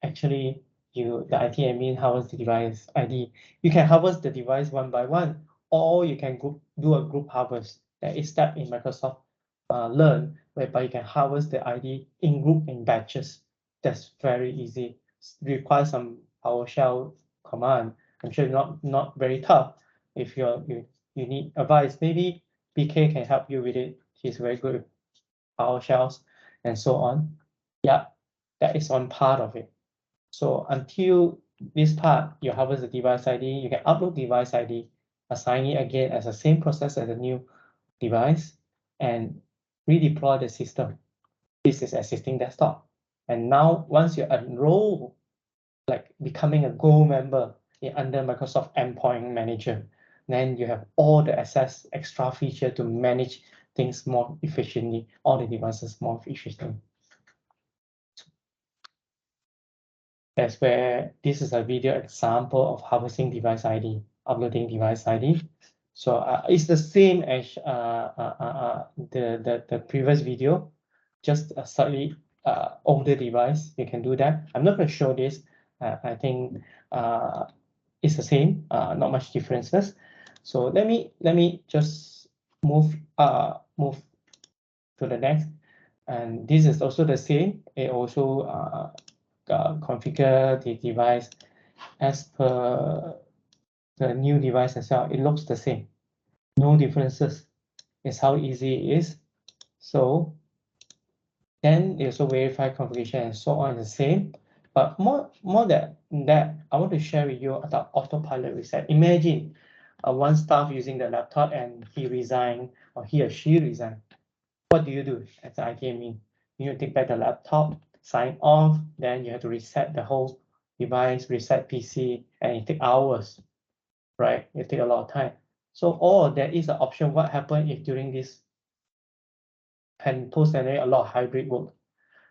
actually, the IT admin harvest the device ID. You can harvest the device one by one, or you can do a group harvest. There is step in Microsoft Learn, whereby you can harvest the ID in group in batches. That's very easy. Requires some PowerShell command. I'm sure not very tough. If you need advice, maybe BK can help you with it. He's very good with PowerShells and so on. Yeah, that is one part of it. So until this part, you harvest the device ID, you can upload device ID, assign it again as the same process as a new device, and redeploy the system. This is existing desktop. And now once you enroll, like becoming a Gold member under Microsoft Endpoint Manager, then you have all the access extra feature to manage things more efficiently, all the devices more efficiently. That's where this is a video example of harvesting device ID, uploading device ID. So it's the same as the previous video, just a slightly older device. You can do that. I'm not going to show this. I think it's the same, not much differences. So let me just move to the next. And this is also the same. It also configure the device as per the new device as well. It looks the same, no differences. It's how easy it is. So then you also verify configuration and so on is the same. But more than that, I want to share with you about autopilot reset. Imagine one staff using the laptop and he resigned or he or she resigned. What do you do as an IT admin? You need to take back the laptop, sign off, then you have to reset the whole device, reset PC, and it takes hours, right? It takes a lot of time. So, there is an option. What happens if during this post-pandemic, a lot of hybrid work?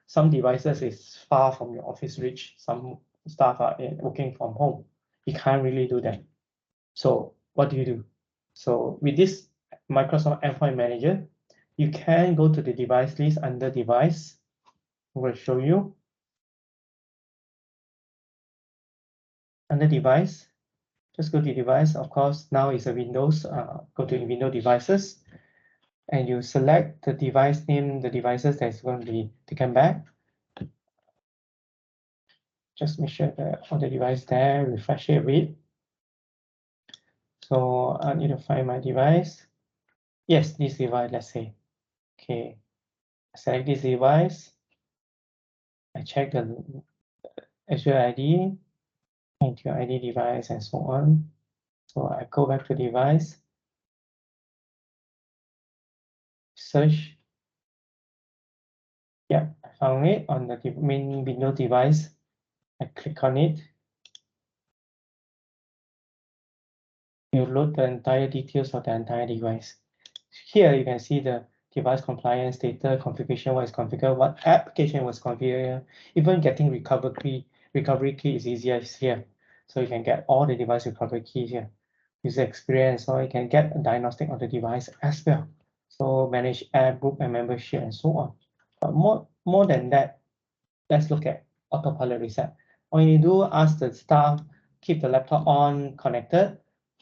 Some devices is far from your office reach. Some staff are working from home. You can't really do that. So what do you do? So with this Microsoft Endpoint Manager, you can go to the device list under device. I'm going to show you. Under device, just go to device. Of course, now it's a Windows. Go to Windows devices, and you select the device name, the devices that's going to be taken back. Just make sure that all the device there, refresh it a bit. So I need to find my device. Yes, this device, let's say. Okay, select this device. I check the actual ID, into ID device, and so on. So I go back to device, search. Yeah, I found it on the main Windows device. I click on it. You load the entire details of the entire device. Here you can see the device compliance data, configuration, what is configured, what application was configured. Even getting recovery key is easier here. So you can get all the device recovery keys here. User experience, so you can get a diagnostic of the device as well. So manage app, group, and membership, and so on. But more than that, let's look at autopilot reset. When you do ask the staff, keep the laptop on connected,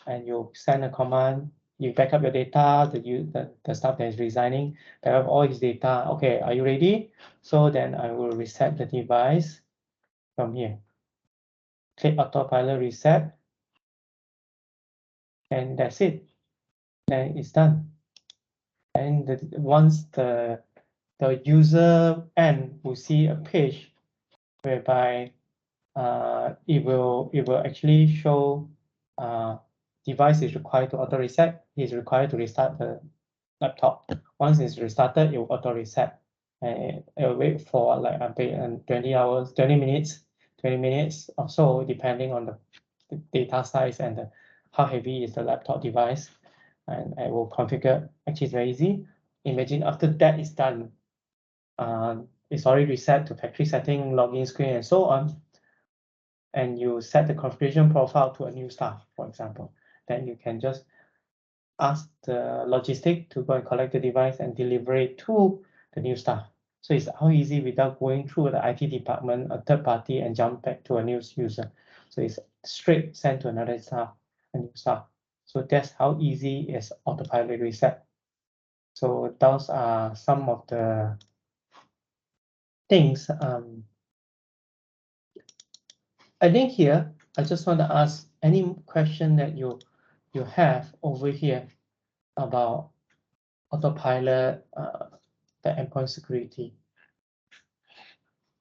and you send a command, you back up your data, the staff that is resigning, back up all his data. Okay, are you ready? So then I will reset the device from here. Click autopilot reset, and that's it. Then it's done. And once the user end will see a page whereby it will actually show device is required to auto reset. Is required to restart the laptop. Once it's restarted, it will auto reset. And it will wait for like 20 minutes or so, depending on the data size and how heavy is the laptop device. And I will configure. Actually, it's very easy. Imagine after that is done, it's already reset to factory setting, login screen, and so on. And you set the configuration profile to a new staff, for example, then you can just ask the logistic to go and collect the device and deliver it to the new staff. So it's how easy without going through the IT department, a third party, and jump back to a new user. So it's straight sent to another staff, a new staff. So that's how easy is autopilot reset. So those are some of the things. I think here, I just want to ask any question that you have over here about autopilot, the endpoint security.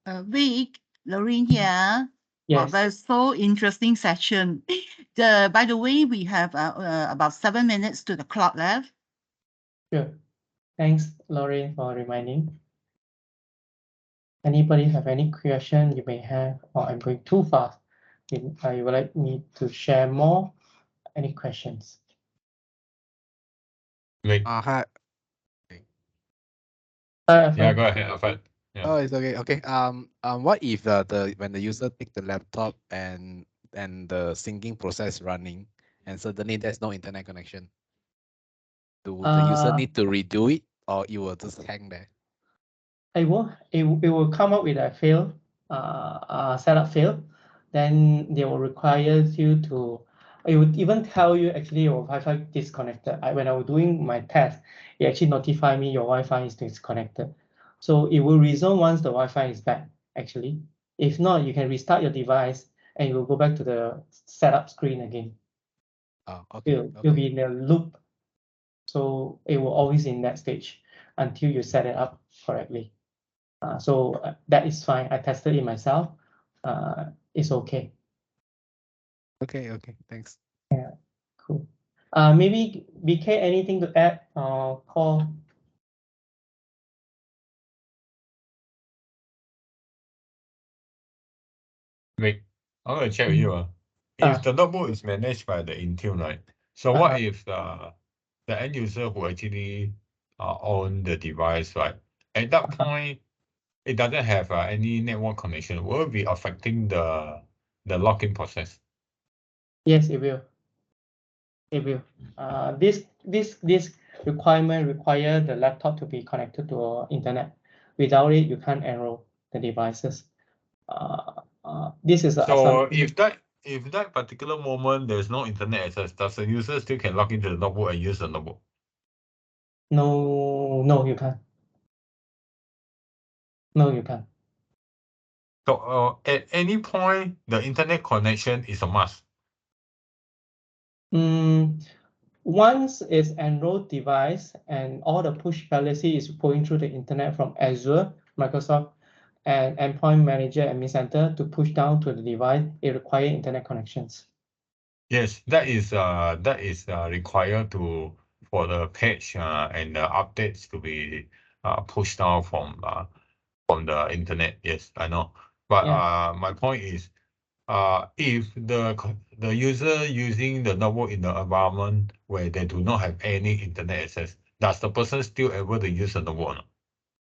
Vic, Lorraine here.
Yes.
That's so interesting session. By the way, we have about 7 minutes to the clock left.
Sure. Thanks, Lorraine, for reminding. Anybody have any question you may have, or I'm going too fast? You would like me to share more? Any questions?
Wait.
Hi.
Yeah, go ahead, Alfred. Yeah.
Oh, it's okay. Okay. What if when the user take the laptop and the syncing process running, and suddenly there's no internet connection? Do the user need to redo it, or it will just hang there?
It will come up with a fail, setup fail. Then they will require you to. It would even tell you actually your Wi-Fi disconnected. When I was doing my test, it actually notified me your Wi-Fi is disconnected. So it will resume once the Wi-Fi is back. Actually, if not, you can restart your device and you will go back to the setup screen again.
Oh, okay.
You'll be in a loop. So it will always in that stage until you set it up correctly. So that is fine. I tested it myself. It's okay.
Okay. Okay. Thanks.
Yeah, cool. Maybe BK, anything to add? Call.
Wait, I'm gonna check with you. If the notebook is managed by the Intune, right? So what if the end user who actually own the device, right? At that point, it doesn't have any network connection. Will it be affecting the login process?
Yes, it will. It will. This requirement require the laptop to be connected to internet. Without it, you can't enroll the devices. This is
so if that particular moment there's no internet access, does the user still can log into the notebook and use the notebook?
No, you can't. No, you can't.
So at any point, the internet connection is a must.
Once it's enrolled device and all the push policy is going through the internet from Azure, Microsoft, and Endpoint Manager Admin Center to push down to the device, it requires internet connections.
Yes, that is required for the patch and the updates to be pushed down from the internet. Yes, I know. But
Yeah.
my point is, if the user using the notebook in the environment where they do not have any internet access, does the person still able to use the notebook or not?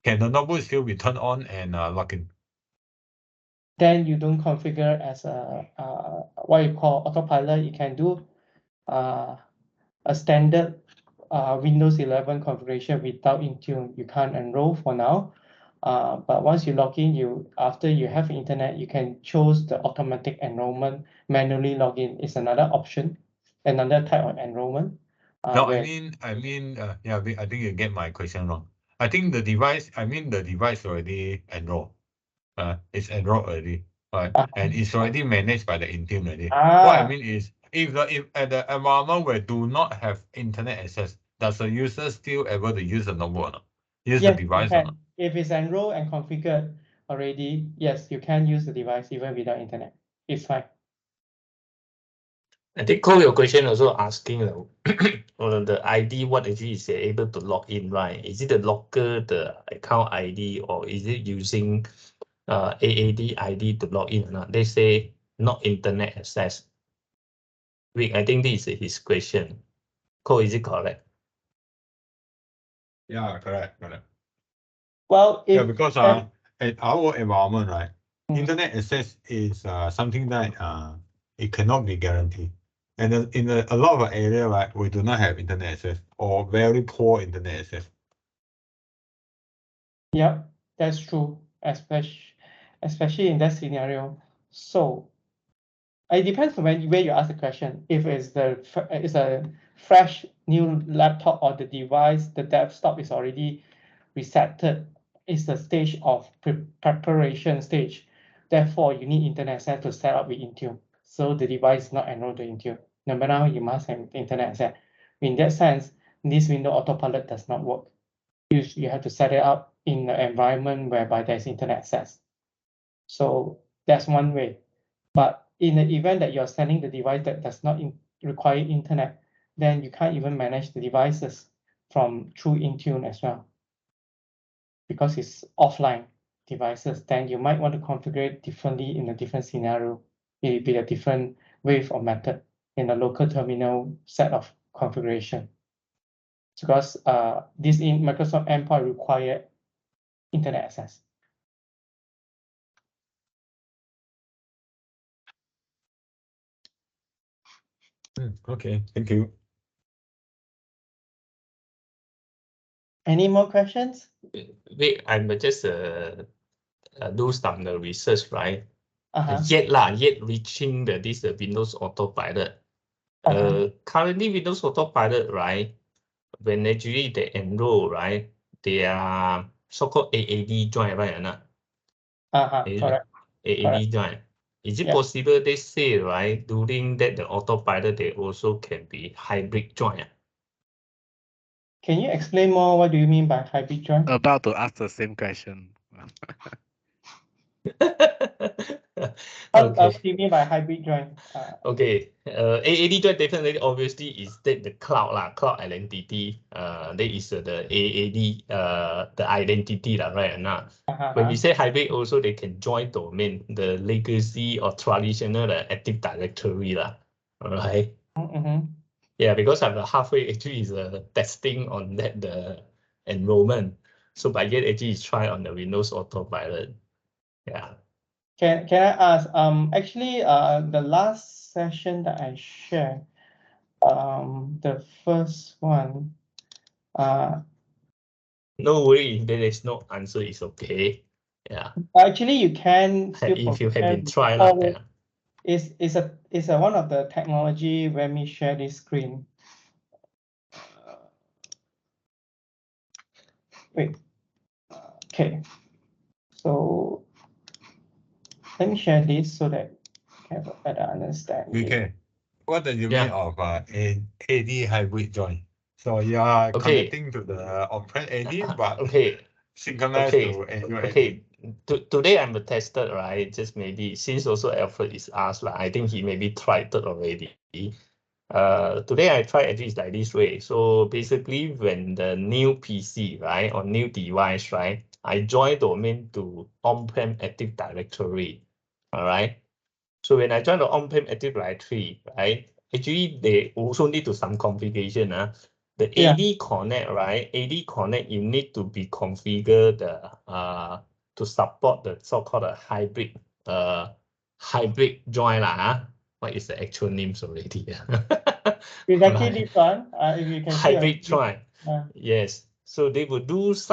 Can the notebook still be turned on and log in?
Then you don't configure as a what you call autopilot. You can do a standard Windows 11 configuration without Intune. You can't enroll for now. But once you log in, after you have internet, you can choose the automatic enrollment, manually log in is another option, another type of enrollment.
No, I mean, yeah, I think you get my question wrong. I think the device already enrolled. It's enrolled already, right? And it's already managed by the Intune already. What I mean is, if at the environment where do not have internet access, does the user still able to use the notebook or not? Use the
yes,
device
you
or
can.
not?
If it's enrolled and configured already, yes, you can use the device even without internet. It's fine.
I think Cole, your question also asking on the ID, what actually is able to log in, right? Is it the locker, the account ID, or is it using AAD ID to log in or not? They say not internet access. Vic, I think this is his question. Cole, is it correct?
Yeah, correct.
Well,
Yeah,
if
because at our environment, right, internet access is something that it cannot be guaranteed. And in a lot of area, right, we do not have internet access or very poor internet access.
yeah, that's true, especially in that scenario. So it depends on where you ask the question. If it's a fresh new laptop or the device, the desktop is already resetted. It's the stage of preparation stage. Therefore, you need internet access to set up with Intune. So the device is not enrolled to Intune. No matter how, you must have internet access. In that sense, this window autopilot does not work. You have to set it up in an environment whereby there's internet access. So that's one way. But in the event that you're sending the device that does not require internet, then you can't even manage the devices through Intune as well, because it's offline devices. Then you might want to configure it differently in a different scenario. It will be a different wave or method in a local terminal set of configuration. Because this in Microsoft Endpoint require internet access.
Okay, thank you.
Any more questions?
Vic, I'm just do some research, right?
Uh-huh.
Yet reaching this Windows Autopilot. Currently Windows Autopilot, right? When actually they enroll, right? They are so-called AAD join, right or not?
Correct.
AAD join. Is it possible they say, right, during that the autopilot, they also can be hybrid join?
Can you explain more? What do you mean by hybrid join?
About to ask the same question.
What
Okay.
do you mean by hybrid join?
Okay. AAD join definitely obviously is that the cloud lah, cloud identity. That is the AAD the identity lah, right or not? When we say hybrid, also they can join domain, the legacy or traditional Active Directory lah. Alright. Yeah, because I'm halfway actually is testing on that the enrollment. So by yet actually is try on the Windows Autopilot. Yeah.
Can I ask? Actually, the last session that I shared, the first one,
no worry, if there is no answer, it's okay. Yeah.
Actually, you can still
if you have been tried lah. Yeah.
It's a one of the technology. Let me share this screen. Wait. Okay. So let me share this so that you have a better understanding.
Okay. What do you mean
Yeah.
of AD hybrid join? So you are
Okay.
connecting to the on-prem AD, but
Okay.
synchronized
Okay.
to Azure AD.
Okay. Today I'm a tester, right? Just maybe since also Alfred is asked, I think he maybe tried it already. Today I try actually is like this way. So basically when the new PC, right, or new device, right, I join domain to on-prem Active Directory. All right. So when I join the on-prem Active Directory, right, actually they also need to some configuration. The AD Connect, right? AD Connect, you need to be configured to support the so-called hybrid join lah. What is the actual names already?
It's actually this one. If you can see
Hybrid join. Yes. So they will do this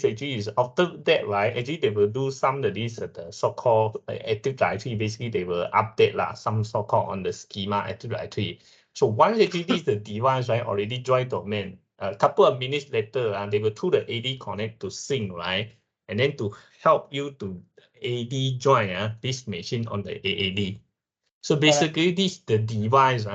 actually is after that, right? Actually, they will do the so-called Active Directory. Basically, they will update some so-called on the schema Active Directory. So once actually this the device, right, already joined domain, a couple of minutes later, they will through the AD connect to sync, right? And then to help you to AD join this machine on the AAD. So basically, this the device,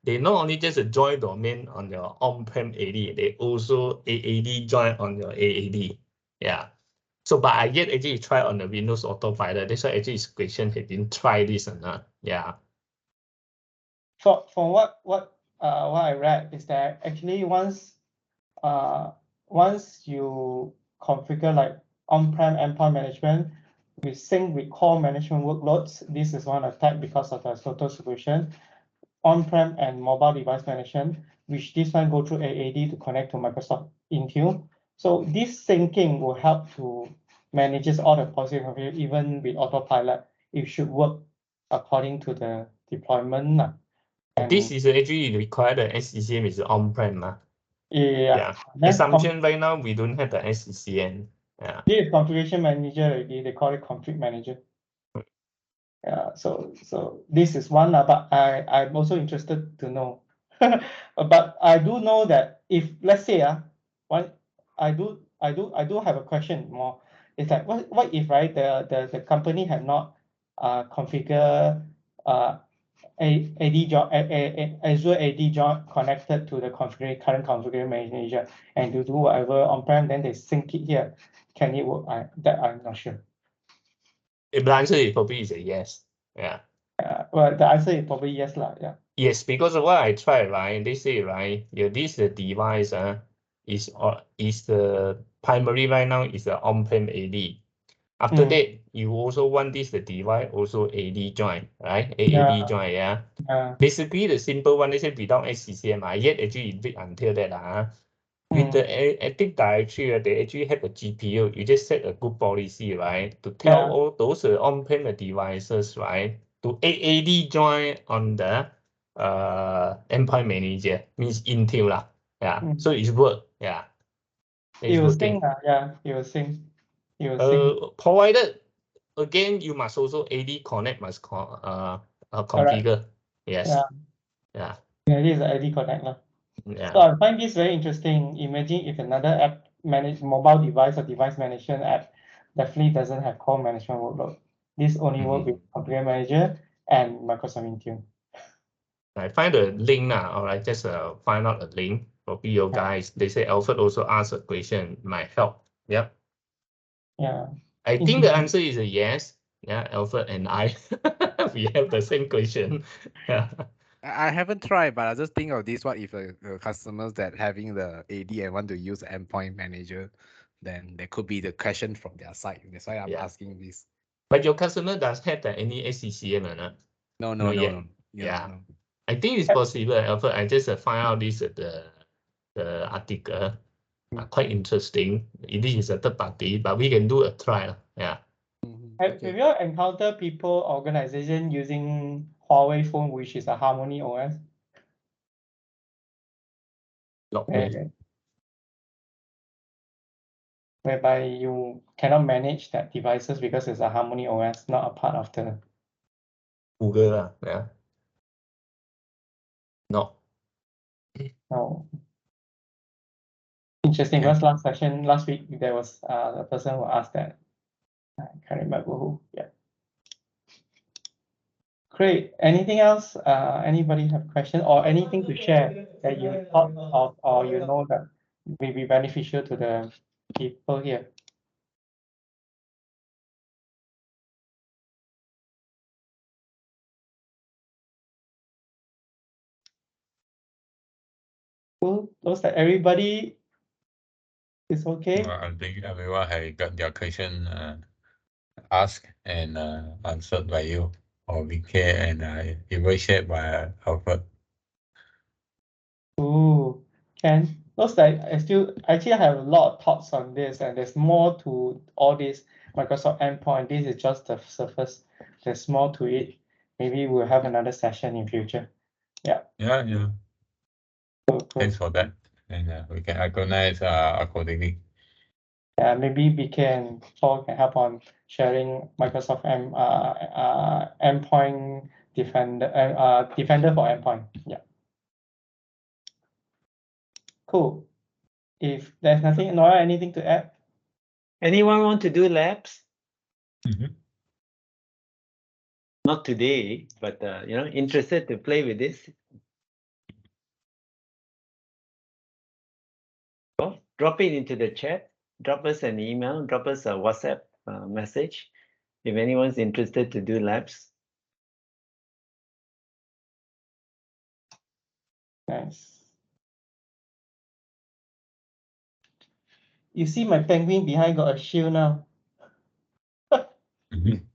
they not only just a join domain on your on-prem AD, they also AAD join on your AAD. Yeah. So, but I yet actually try on the Windows Autopilot. That's why actually this question had been try this or not. Yeah.
For what I read is that actually once you configure like on-prem endpoint management, we sync with core management workloads. This is one attack because of the total solution. On-prem and mobile device management, which this one go through AAD to connect to Microsoft Intune. So this syncing will help to manage all the policy configuration, even with autopilot. It should work according to the deployment. And
This is actually required the SCCM is on-prem.
yeah.
Assumption right now we don't have the SCCM. Yeah.
This is configuration manager already. They call it config manager. Yeah, so this is one, but I'm also interested to know. But I do know that if let's say I do have a question more. It's like what if right the company had not configure Azure AD join connected to the current configuration manager and to do whatever on-prem, then they sync it here. Can it work? That I'm not sure.
The answer is probably is a yes. Yeah.
Well, the answer is probably yes, lah. Yeah.
Yes, because of what I tried, right? They say, right, this device is the primary right now is the on-prem AD. After that, you also want the device also AD join, right? AAD join, yeah. Basically, the simple one, they say without SCCM, yet actually wait until that. With the Active Directory, they actually have a GPU. You just set a good policy, right? To tell all those on-prem devices, right, to AAD join on the endpoint manager, means Intel lah. Yeah. So it's work. Yeah.
It will sync, yeah. It will sync. It will sync.
Provided again, you must also AD connect must configure. Yes. Yeah.
Yeah, this is the AD connect lah.
Yeah.
So I find this very interesting. Imagine if another app mobile device or device management app definitely doesn't have core management workload. This only work with configuration manager and Microsoft Intune.
I find a link now. All right, just find out a link for you guys. They say Alfred also asked a question, might help. Yep.
Yeah.
I think the answer is a yes. Yeah, Alfred and I, we have the same question. Yeah.
I haven't tried, but I just think of this: what if the customers that having the AD and want to use the endpoint manager, then there could be the question from their side. That's why I'm asking this.
But your customer does have any SCCM or not?
No.
Yeah.
No.
I think it's possible, Alfred. I just find out this the article. Quite interesting. This is a third party, but we can do a trial. Yeah.
Have you encountered people, organization using Huawei phone, which is a Harmony OS?
Not me.
Whereby you cannot manage that devices because it's a Harmony OS, not a part of the
Google, yeah. No.
Oh. Interesting. Because last week there was a person who asked that. I can't remember who. Yeah. Great. Anything else? Anybody have question or anything to share that you thought of or you know that may be beneficial to the people here? Cool. Looks like everybody is okay.
I think everyone has got their question asked and answered by you or VK and evaluated by Alfred.
Ooh, Ken. Looks like I have a lot of thoughts on this, and there's more to all this Microsoft Endpoint. This is just the surface. There's more to it. Maybe we'll have another session in future.
Yeah.
Cool.
Thanks for that. And we can organize accordingly.
Maybe we can Paul can help on sharing Microsoft Endpoint Defender Defender for Endpoint. Yeah. Cool. If there's nothing, Nora, anything to add?
Anyone want to do labs?
Mhm.
Not today, but interested to play with this? Well, drop it into the chat. Drop us an email. Drop us a WhatsApp message if anyone's interested to do labs.
Nice. You see my penguin behind got a shield now.
Mhm.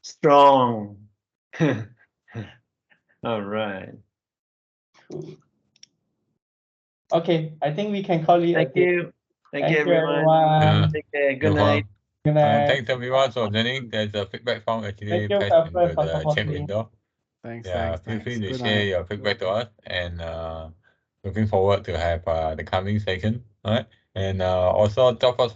Strong. All right.
Cool. Okay, I think we can call it a
Thank
day.
you. Thank you,
Thank you,
everyone.
everyone.
Take care.
No
Good night.
Good night.
Thanks everyone for joining. There's a feedback form actually
Thank you,
placed
Alfred,
into
for
the chat
supporting.
window.
Thanks,
Yeah,
thanks,
feel
thanks.
free to
Good
share
night.
your feedback to us and looking forward to have the coming session. All right. And also drop us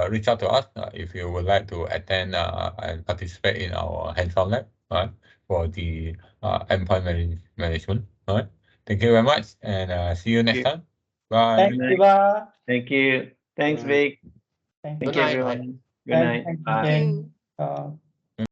reach out to us if you would like to attend and participate in our hands-on lab, all right, for the endpoint management. All right. Thank you very much and see you next
you.
time. Bye.
Thanks,
Good night.
Siva.
Thank you. Thanks,
Bye.
Vic.
Thank
Thank
Good
you,
night.
everyone. Good
Thanks,
night.
thanks
Bye.
again.